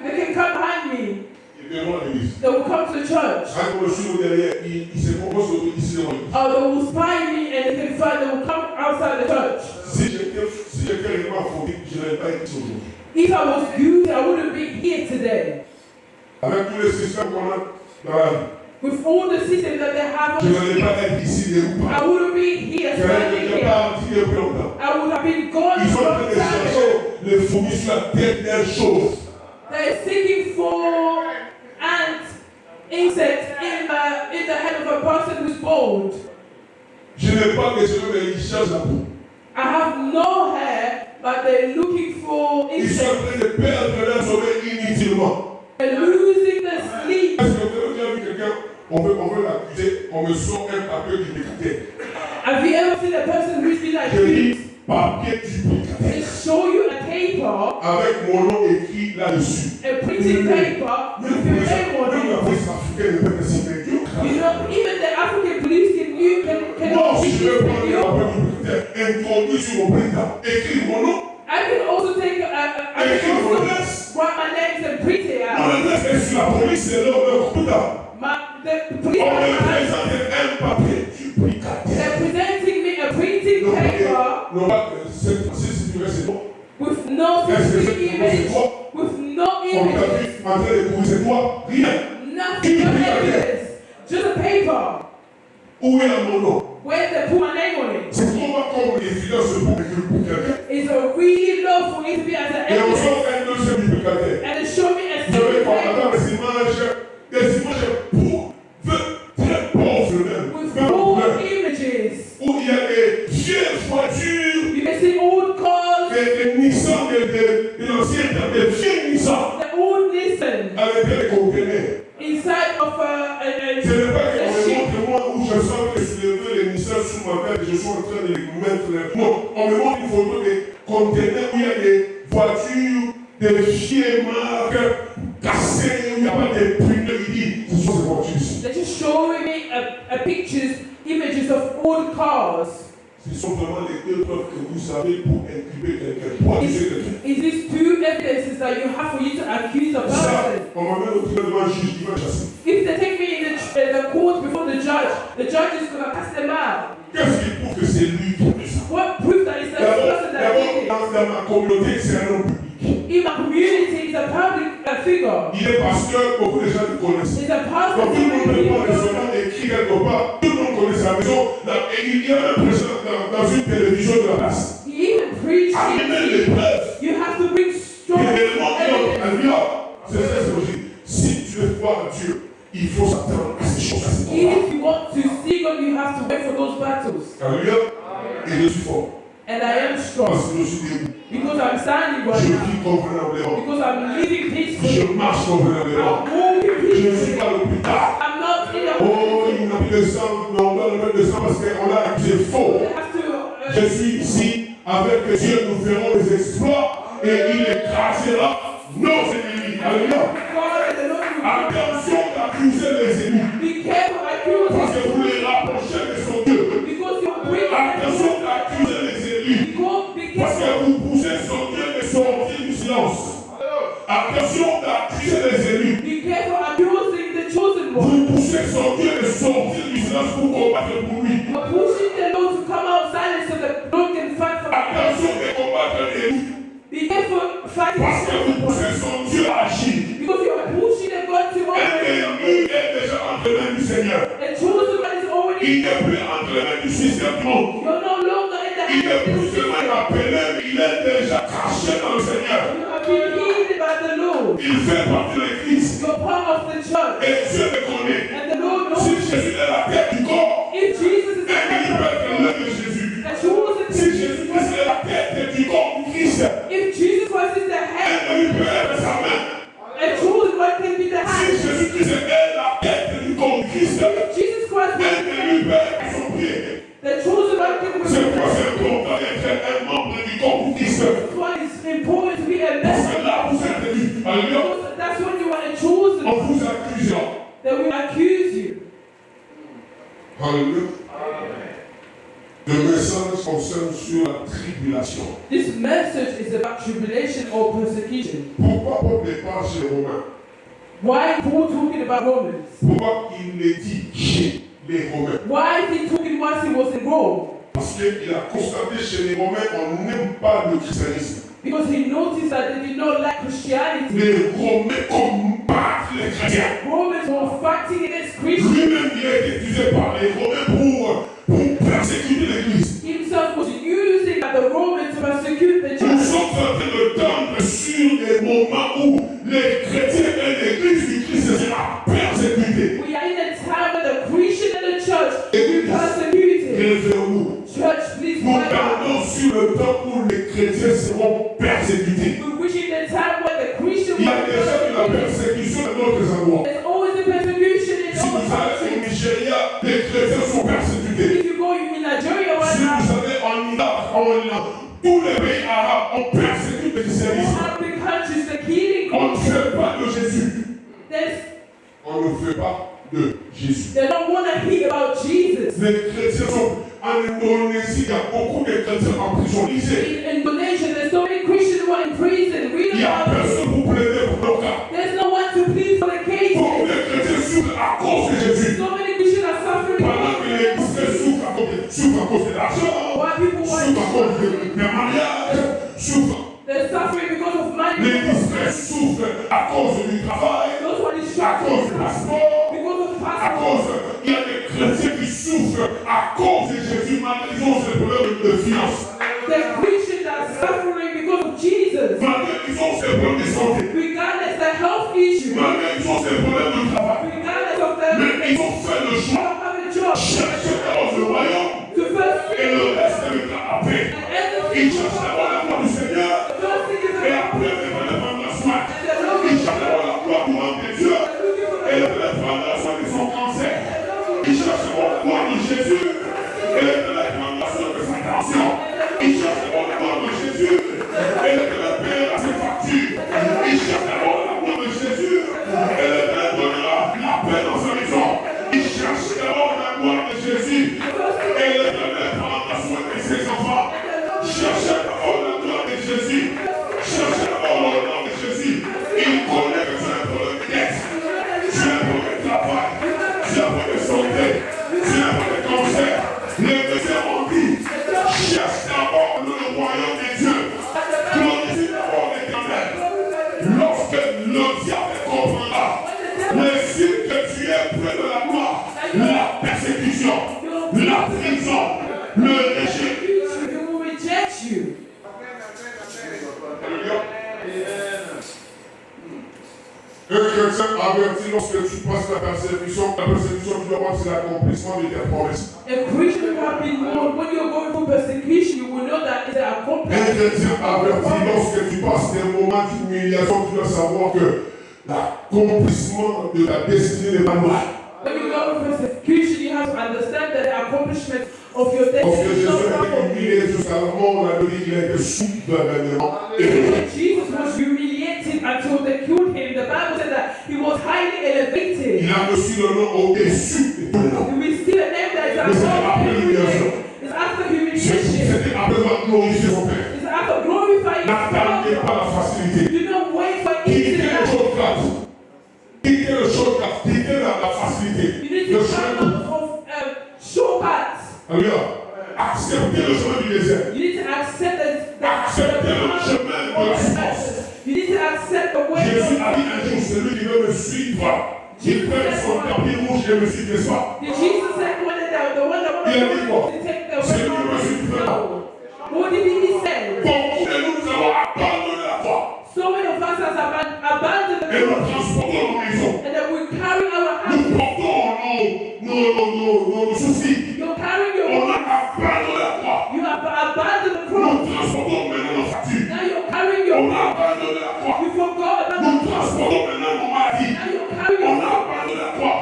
they can come behind me. Ils verront l'église. They will come to the church. Quand on le suit derrière, il se propose ici devant l'église. They will spy me and they will come outside the church. Si j'étais réellement fondé, je n'aurais pas été ici aujourd'hui. If I was guilty, I wouldn't be here today. Avec tous les systèmes qu'on a dans la vie, With all the systems that they have, je n'allais pas être ici des ou I pas. wouldn't be here, Je standing n'allais here. pas partir depuis longtemps. I would have been gone Ils sont en from train de time. chercher les fourmis sur la dernière chose. They're seeking for ants, insects in the head of a person who's bald. Je n'ai pas de cheveux, mais ils cherchent la peau. I have no hair, but they're looking for Ils sont en insects. train de perdre leur sommeil inutilement. They're losing their sleep. Est-ce que vous avez déjà vu quelqu'un, on veut l'accuser, on me sort un papier duplicateur. Have you ever seen a person who's been like Je you? dis papier duplicateur. They show you a paper, Avec mon nom écrit là-dessus. a printed paper Même with your name on la it. police africaine ne peut pas s'y mettre. You know, even the African police can Moi aussi, teach je vais this prendre le video. papier duplicateur, introduit sur mon président, écrit mon nom. I can also take I Écrit can mon also adresse. write my name and print it Mon out. adresse est sur la police, c'est leur computer. The police On me are présente un papier duplicateur. they're presenting me a printed Non, paper non, si tu veux, c'est bon. with no specific image, with no On t'a images, vu en train de courir, c'est toi, rien. nothing, no evidence, just a paper Où est mon nom? where they put my name on it. C'est comment comme l'évidence pour quelqu'un. It's a really low for it to be as an Et on evidence, sort un deuxième duplicateur. and it showed me a Je vais second pas paper attendre des images très pauvres même. with Même old même. images. Où il y a des vieilles voitures, You can see old cars, des Nissan, de l'ancien temps, des vieilles Nissan, the old Nissan avec des conteneurs. inside of Ce n'est pas a qu'on me ship. montre moi où je sens que je lève les Nissan sous ma tête et je suis en train de les mettre. Non, on me montre une photo des conteneurs où il y a des voitures, des vieilles marques cassées, où il n'y a pas de pneus. Il dit, ce sont ces voitures ici. They're just showing me a pictures, images of old cars. Ce sont vraiment les deux preuves que vous savez pour incuber quelqu'un, pour accuser quelqu'un. Is these two evidences that you have for you to accuse a Ça, person? on m'amène au tribunal devant un juge, il va chasser. If they take me in the court before the judge is going to cast them out. Qu'est-ce qui prouve que c'est lui qui a fait ça? What proof that it's the person that did it? D'abord, dans ma communauté, c'est un homme public. In my community, he's a public figure. Il est pasteur, beaucoup de gens le connaissent. He's a pastor. Donc tout le monde peut prendre son nom écrit quelque part, tout le monde connaît sa maison. Et il y a un président dans une télévision de la place. He even preached. Amenez les preuves. You have to bring strong Il est vraiment evidence. c'est ça, c'est logique. Si tu veux voir Dieu, il faut s'attendre à ces choses. If you want to see God, you have to wait for those battles. Alléluia. Et je suis fort. And I am strong Parce que je suis debout. because I'm standing right Je now. vis convenablement. Because I'm living peacefully. Je marche convenablement. I'm walking Je ne suis peacefully. pas à l'hôpital. I'm not in a Oh, il n'a plus de sang. Non, on doit le mettre de sang parce qu'on l'a accusé faux. They have to, Je suis ici avec Dieu, nous ferons des exploits et il écrasera nos ennemis. Alléluia. God and the Lord will Attention d'accuser les ennemis be careful parce que accusing vous les rapprochez de son Dieu. because you bring Attention d'accuser les ennemis because be parce silence. Attention d'accuser les élus. Be careful accusing the chosen one. Vous poussez son Dieu de sortir du silence pour combattre pour lui. You're pushing the Lord to come outside so that the Lord can fight for you. Attention de combattre l'élu. Be careful fighting Parce que vous poussez son Dieu à agir. because you're pushing the God to Un operate. élu est déjà entre les mains du Seigneur. The chosen one is already. Il n'est plus entre les mains du système du monde. You're no longer in the Il n'est hands of plus the seulement appelé, mais il est déjà caché dans le Seigneur. You have been healed by the Lord. Il fait partie de l'Église. You're part of the church. Et Dieu le connaît. And the Lord Si knows Jésus est la tête du corps, if Jesus is the un head élu peut of être the l'œil de Jésus. the chosen Si Jésus Christ est la tête du corps du Christ, if Jesus Christ is the un head, élu peut être sa main. a chosen one can be the Si hand. Jésus Christ est la tête du corps du Christ, If Jesus Christ un is élu peut être son pied. the chosen one can be C'est pourquoi the c'est important d'être un membre du corps du Christ. That's why it's important to be a Parce member. que là, vous êtes élu. Alléluia. That's when you are a chosen On one. vous accuse. That will accuse you. Alléluia. Le message concerne sur la tribulation. This message is about tribulation or persecution. Pourquoi Paul départ chez les Romains? Why is Paul talking about Romans? Pourquoi il les dit chez les Romains? Why is he talking whilst he was in Rome? Parce qu'il a constaté chez les Romains qu'on n'aime pas le christianisme. Because he noticed that they did not like Christianity. Les Romains combattent les chrétiens. Romans were fighting against Christians. Lui-même, il a été utilisé par les Romains pour persécuter l'Église. Himself was using the Romans to persecute the Nous church. sommes en train de tendre sur les moments où les chrétiens et l'Église du Christ sera persécutée. We are in a time when the Christian and the church will be persecuted. Réveillons-nous. Church, please Nous wake up. tardons sur le temps où les chrétiens seront persécutés. We're reaching the time when the Christian Il y will a be déjà eu la persecuted. persécution dans d'autres endroits. There's always a persecution in Si all vous allez au countries. Nigeria, les chrétiens sont persécutés. If you go in Nigeria right Si now, vous allez en Irak, en Irlande, tous les pays arabes ont persécuté le all christianisme. Arabic countries, the killing, On ne fait pas de Jésus. On ne fait pas de Jésus. they don't want to hear about Jesus. Les chrétiens sont en Indonésie, il y a beaucoup de chrétiens emprisonnés. In Indonesia, there's so many Christians who are in prison. Read Il n'y a about it. personne pour plaider pour leur cas. There's no one to plead for the Beaucoup cases. de chrétiens souffrent à cause de Jésus. So many Christians are suffering Pendant que because l'église souffre à cause de l'argent, why people souffre à cause want des mariages, souffre. they're suffering because of money. L'église souffre à cause du travail, Those who are à distracted cause du passeport, because of à passport. cause. Il y a des chrétiens qui souffrent à cause de Jésus, malgré qu'ils ont ces problèmes de finances. The Christians are suffering because of Jesus. Malgré qu'ils ont ces problèmes de santé, Regardless the health issue, malgré qu'ils ont ces problèmes de travail, regardless of the mais ils ont fait le choix of having a job, chercher d'abord le royaume to first et seek le reste viendra après. and everything Ils will cherchent d'abord la gloire du Seigneur The first thing is et the après viendra la soin. and the love Ils cherchent d'abord la gloire du nom de Dieu et le prendra soin de son cancer. Ils cherchent d'abord la gloire de Jésus et le prendra soin de sa tension. Ils cherchent d'abord la gloire de Jésus et le paiera ses factures. Ils cherchent d'abord la gloire de Jésus et le donnera la paix dans sa maison. Ils cherchent d'abord la gloire de Jésus et le prendra soin de ses enfants. Cherchez d'abord la gloire de Jésus. Cherchez d'abord le nom de Jésus. Il connaît que c'est un problème de dette. C'est un problème de travail. C'est un problème de santé. C'est un problème de cancer. Les médecins ont dit, cherche d'abord le royaume de Dieu. Glorifie d'abord l'Éternel. Lorsque le diable comprendra le signe que tu es près de la gloire, la persécution, la prison, le rejet. He will reject you. Un chrétien averti lorsque tu passes la persécution tu dois voir c'est l'accomplissement de tes promesses. A Christian who have been warned, when you're going through persecution, you will know that it's an Un accomplishment. chrétien averti lorsque tu passes des moments d'humiliation, tu dois savoir que l'accomplissement de ta destinée n'est pas loin. When you go through persecution, you have to understand that the accomplishment of your Parce que destiny is Jésus not a far été from you. humilié jusqu'à la mort, on a dit qu'il a été souverainement élevé. Jesus was humiliated until they killed him. The Bible said that he was highly elevated. Il a reçu le nom au-dessus de tous les noms. We see a name that is Mais c'est above après every l'humiliation. name. It's after humiliation. C'était après avoir glorifié son Père. It's after glorifying his N'attendez Father. pas la facilité. Do not wait for Quittez easy le life. shortcut. Quittez le shortcut. Quittez la facilité. You need Le to chemin. come out of shortcuts. Alléluia. Acceptez le chemin du désert. You need to accept Acceptez le chemin de la souffrance. You need to accept the way Jésus of a dit un jour, celui qui veut me suivre, il prenne son tapis rouge et me suive, n'est-ce pas? Did Jesus say the one that Il a dit quoi? to take the Celui qui way me suit, No. What did he say? Beaucoup de nous avons abandonné la foi So many of us has abandoned the et nous cross transportons nos maisons. and then we carry our Nous hands. portons nos soucis. You're carrying your On a hands. abandonné la foi. You have abandoned the Nous cross. transportons maintenant nos factures. Now you're carrying your On a hands. abandonné la foi. You forgot about Nous the cross. transportons maintenant nos maladies. Now you're carrying On your a hands. abandonné la foi.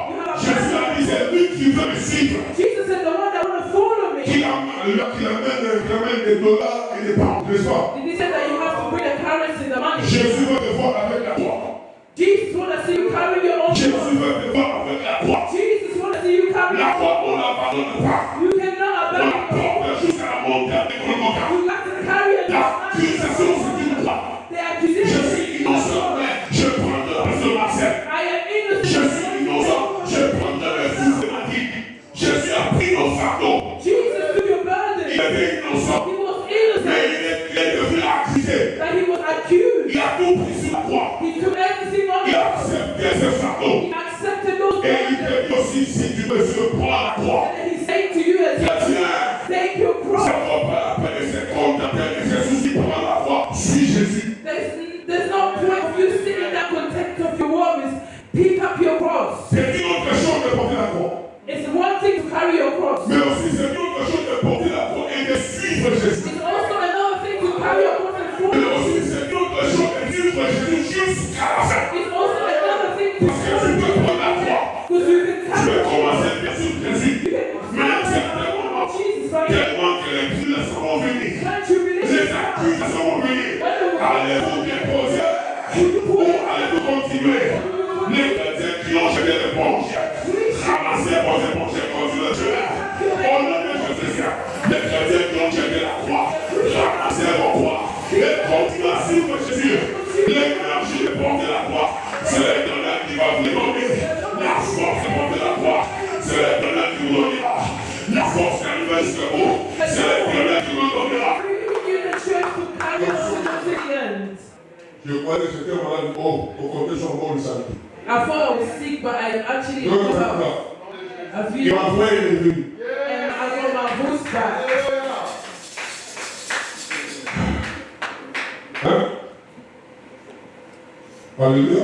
Jésus a dit, c'est lui qui veut me suivre. Jesus said the one that want to follow me. Qui amène des dollars et des pounds, n'est-ce pas? Did he say that you have to bring the currency, the money? Jésus veut te voir avec la foi. Jesus want to see you carry your own Jésus cross. veut te voir avec la foi. Jesus want to see you carry La your foi, own on l'abandonne pas. You cannot On la abandon your own. porte jusqu'à la montagne. You have to carry it. L'accusation, c'est une loi. The Je accusation suis innocent, mais je prends de la raison de Marcel. I am innocent. Je suis innocent, je prends de la fils de ma vie. Jésus a pris nos fardeaux. Jesus took your burden. Il était innocent, He was mais innocent. il est devenu accusé. That he was accused. Il a tout pris sur la croix. He took everything on Il a him. accepté ses fardeaux. He accepted those Et il burdens. te dit aussi, si tu veux, je prends la croix. And he said to you, as Tiens, take your ça cross. ne va pas la peine de se contenter de ses soucis, prends la croix. Suis Jésus. There's no point of you sitting in that context of your worries. Pick up your cross. C'est une autre chose de porter la croix. It's one thing to carry your cross. Mais aussi, c'est une autre chose de porter la croix et de suivre Jésus. It's also another thing to carry your cross and follow Mais aussi, Jesus. c'est une autre chose de suivre Jésus jusqu'à la fin. It's also another thing to Parce que tu follow peux prendre la croix. because you can Tu carry peux commencer bien sûr Jésus. Mais Jesus right here. tellement que les crises seront venues. Can't you believe Les it? accusations seront venues. Allez-vous bien poser? Ou allez-vous continuer? Les chrétiens qui ont jeté l'éponge, ramassé vos éponges et continué de tuer. Au nom de Jésus, les chrétiens qui ont jeté la croix, ramassé vos croix et continuez à suivre Jésus. L'énergie de porter la croix, c'est l'éternel qui va vous les donner. La force de porter la croix, c'est l'éternel qui vous donnera. La force d'arriver jusqu'au bout, c'est l'éternel qui vous donnera. Bringing you the strength to carry us to the end. Je croyais que j'étais malade. Oh, au côté, je suis salut. I thought I was sick, but I actually Non, non, got non, non. a Il few m'a voix est venue. and I got my voice back. Hein? Alléluia.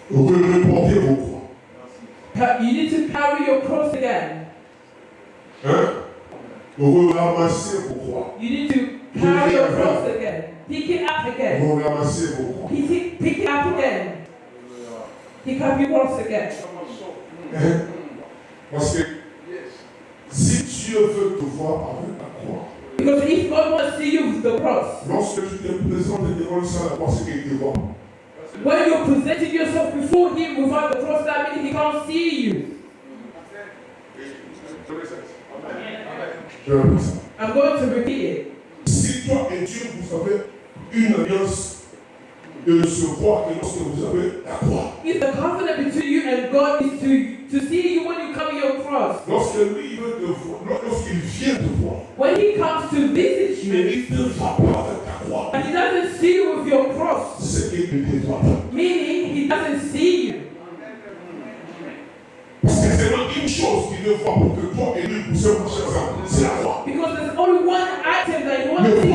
Vous pouvez reporter vos croix. You need to carry your cross again. Hein? Vous pouvez ramasser vos croix. You need to carry your cross again. Pick it up again. Vous ramassez vos croix. Pick it up again. Pick up your cross again. Hein? Parce que si Dieu veut te voir avec la croix, Because if God wants to see you with the cross, lorsque tu te présentes devant le Seigneur, la croix, c'est qu'il te voit. when you're presenting yourself before Him without the cross, that means He can't see you. Je répète ça. I'm going to repeat it. Si toi et Dieu, vous avez une alliance, de se voir que lorsque vous avez la croix. If the covenant between you and God is to see you when you carry your cross, Lorsque lui veut te voir, lorsqu'il vient te voir, when He comes to visit mais you, il ne va pas avec ta croix, and He doesn't see you with your cross, c'est qu'il ne te voit pas. meaning He doesn't see you. Parce que c'est une chose qu'il ne voit pour que toi et lui vous soyez ensemble, c'est la croix. Because there's only one item that you want to see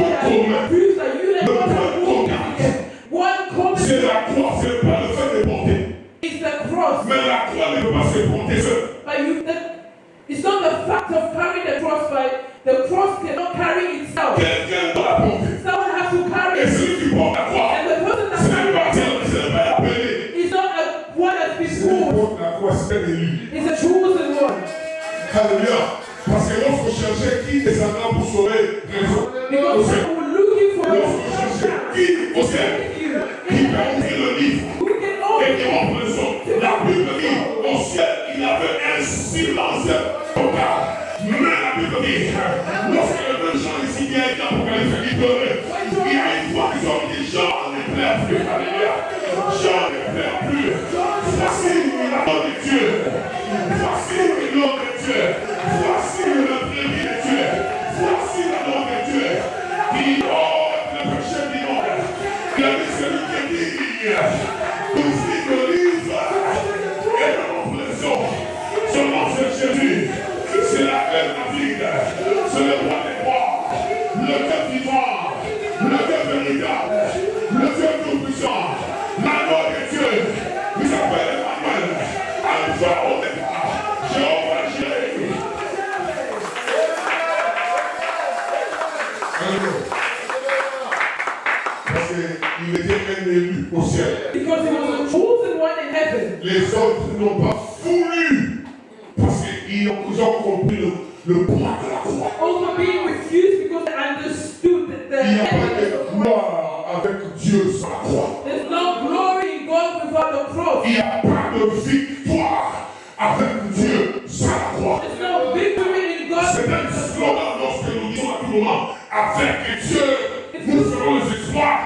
that proves that you and God are walking together. One C'est common la croix, c'est pas le fait de porter. is the cross. Mais la croix ne peut pas se porter seule. But it's not the fact of carrying the cross, but the cross cannot carry itself. Quelqu'un doit la porter. Someone has to carry Et it. celui qui porte la croix, And the person ce n'est pas that carries it tel, ce n'est pas appelé. is not a one that's been Celui qui called. porte la croix, c'est un élu. It's a chosen one. Alléluia. Parce que lorsqu'on cherchait qui descendra pour sauver raison, Because people were looking for lorsqu'on cherchait qui au ciel, qui peut ouvrir le livre who can et open qui représente la Bible dit au ciel, il y avait un silence total. Mais la Bible dit, lorsque le jean ici vient d'Apocalypse, il plus. Alléluia. J'en ai plus. Voici la gloire de Dieu. Voici la gloire de Dieu. Voici le premier de Dieu. Voici la gloire de Dieu. Qui ôte le péché du monde. La miséricorde. Nous fit le livre. Et nous plaisons. Son nom c'est Jésus. C'est la reine David. C'est le roi des rois. Le Dieu vivant. Le Dieu véritable. Le Dieu tout-puissant. La gloire de Dieu. Il s'appelle Emmanuel. Alpha Omega. Jéhovah Jireh. Parce qu'il était un élu au ciel. Because he was a chosen one in heaven. Les autres n'ont pas voulu. Parce qu'ils ont compris le poids de la croix. Also being refused because they understood that the Il n'y a pas heaven is de the cross. gloire avec Dieu sans la croix. There's no glory in God without the cross. Il n'y a pas de victoire avec Dieu sans la croix. There's no victory in God C'est without un the cross. slogan lorsque nous disons à tout moment, avec Dieu, nous ferons les exploits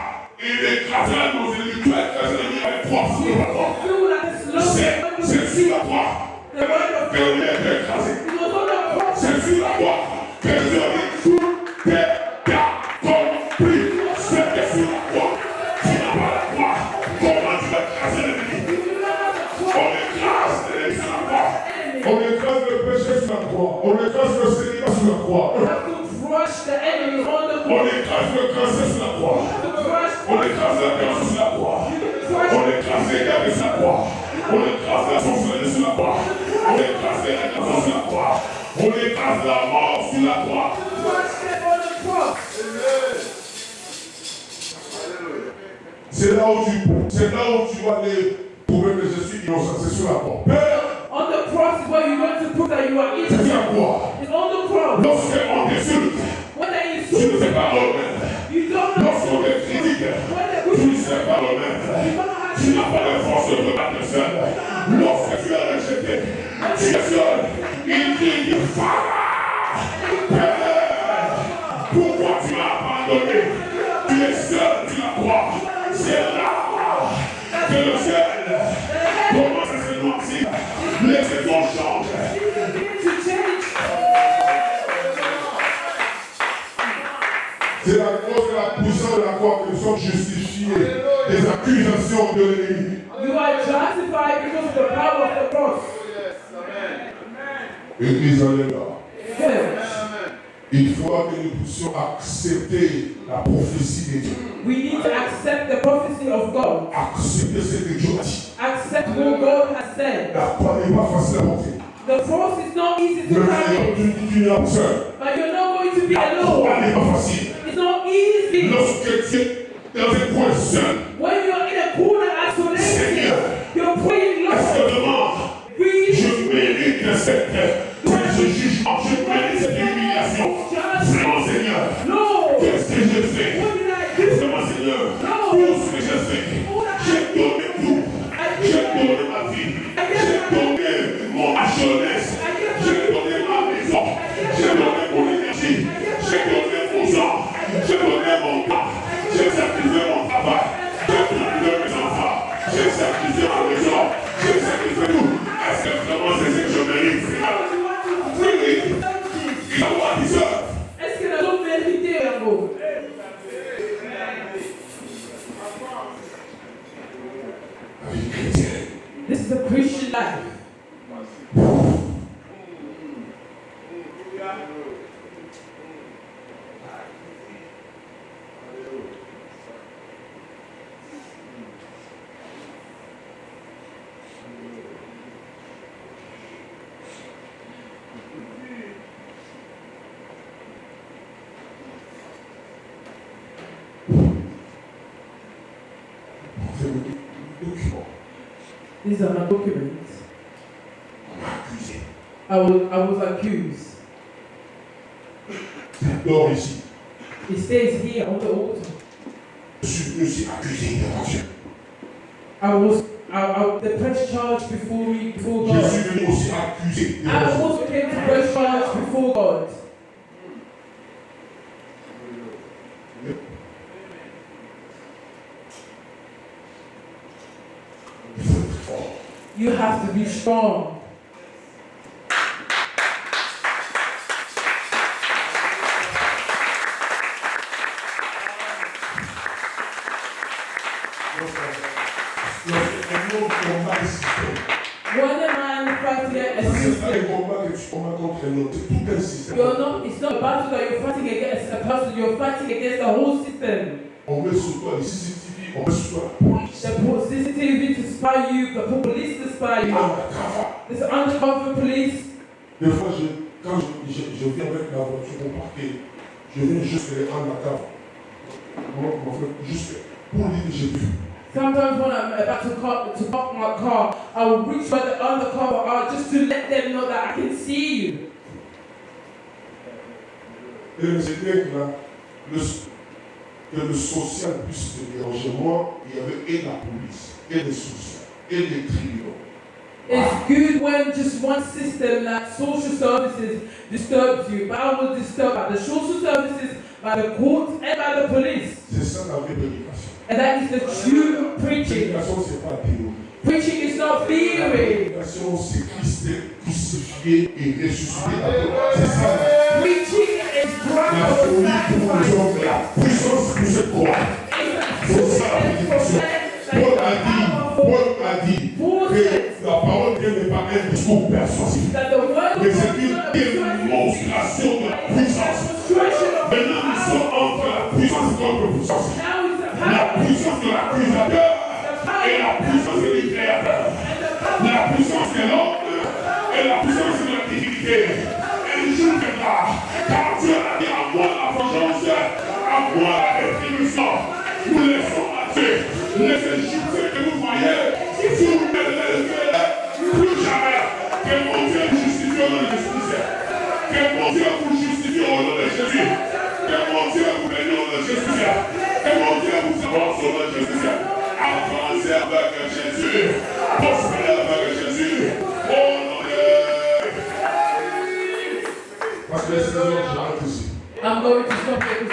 et l'écraser nos ennemis, tu as écrasé l'ennemi avec trois sur la croix. Feel like a slogan when you C'est see sur la croix the word of que God. l'ennemi est écrasé. It was on the cross. C'est sur la croix que Dieu a dit tout est accompli. C'était sur la croix. Tu n'as pas la croix. Comment tu vas écraser l'ennemi? On écrase l'ennemi sur la croix. On écrase le péché sur la croix. On écrase le Seigneur sur la croix. You have to crush the enemy on the On cross. écrase le cancer sur la croix. To crush, On écrase la cancer sur la croix. crush On écrase les gars sur la croix. On écrase la sorcellerie sur la croix. On écrase les règlements sur la croix. On écrase la mort sur la croix. crush them on the cross. C'est là où tu vas aller prouver que je suis innocent. C'est sur la croix. On the cross is where you're going to prove that you are C'est sur innocent. la croix. It's on the cross. Lorsqu'on t'insulte, When they tu ne insult, fais pas l'honneur. you don't know. Lorsqu'on te critique, When they tu push ne you, fais pas l'honneur. you don't have Tu n'as pas la force de te battre seul. Lorsque tu es rejeté, tu es seul. Il dit, pourquoi tu m'as abandonné? Tu es seul, tu la crois. C'est là que le ciel commence à se noircir. Les étoiles changent. to change. C'est la cause de la puissance de la croix que nous sommes justifiés des accusations de l'ennemi. You are justified because of the power of the cross. Église, alléluia. Church, Il faut que nous puissions accepter la prophétie de Dieu. we need to accept the prophecy of God. Accepter ce que Dieu a dit. Accept what God has said. La croix n'est pas facile à porter. The cross is not easy to Mais carry, tu n'es pas seul. but you're not going to be La croix alone. n'est pas facile. It's not easy. Lorsque tu es dans un coin seul, When you're in a corner isolated, Seigneur, you're praying, est-ce Lord, que demande, breathe, je mérite ce jugement, je mérite cette humiliation. just, Vraiment, Seigneur, Lord, qu'est-ce que j'ai fait? what did I do? Vraiment, Seigneur, tout ce que j'ai fait, j'ai donné tout. J'ai donné ma vie. J'ai donné ma jeunesse. J'ai donné ma maison. J'ai donné mon énergie. J'ai donné mon sang. J'ai donné mon temps. J'ai sacrifié mon travail. J'ai sacrifié mes enfants. J'ai sacrifié ma maison. J'ai sacrifié tout. Est-ce que vraiment c'est ce que je mérite? Oui. Il a pas dit ça. Est-ce que la autre vérité est en vous? La vie chrétienne. This is a Christian life. C'est le document. These are my documents. On m'a accusé. I was accused. J'adore ici. It stays here on the altar. Je suis accusé devant Dieu. The press charge before Je God. suis venu aussi accusé I devant Dieu. also came to press charge before God. You have to be strong. When a man fights against a system, it's not a battle that you're fighting against a person, you're fighting against the whole system. On met sur toi les CCTV, on met sur toi la police. They put CCTV to spy you, they put police to spy you. There's undercover police. Des fois, quand je viens avec la voiture pour parquer, je viens juste les undercover. Juste pour dire que j'ai vu. Sometimes when I'm about to park my car, I will reach where the undercover are just to let them know that I can see you. Et c'est bien que le social puisse te déranger. Moi, il y avait et la police, et les sociaux, et les tribunaux. It's good when just one system like social services disturbs you, but I was disturbed by the social services, by the courts, and by the police. C'est ça la vraie prédication. And that is the true preaching. Prédication, c'est pas théorie. Preaching is not theory. Prédication, c'est Christ crucifié et ressuscité. C'est ça. Preaching is La folie pour les hommes, la puissance pour cette croix. C'est ça la prédication. Paul a dit que la parole de Dieu n'est pas un discours persuasif, mais c'est une démonstration de la puissance. Maintenant, nous sommes entre la puissance contre la puissance. La puissance de l'accusateur et la puissance du créateur. La puissance de l'homme et la puissance de la divinité. Et le jour viendra, car Dieu a dit à moi la vengeance, à moi la rétribution. Nous laissons à Dieu les Égyptiens que vous voyez, vous ne les verrez plus jamais. Que mon Dieu justifie au nom de Jésus. Que mon Dieu vous justifie au nom de Jésus.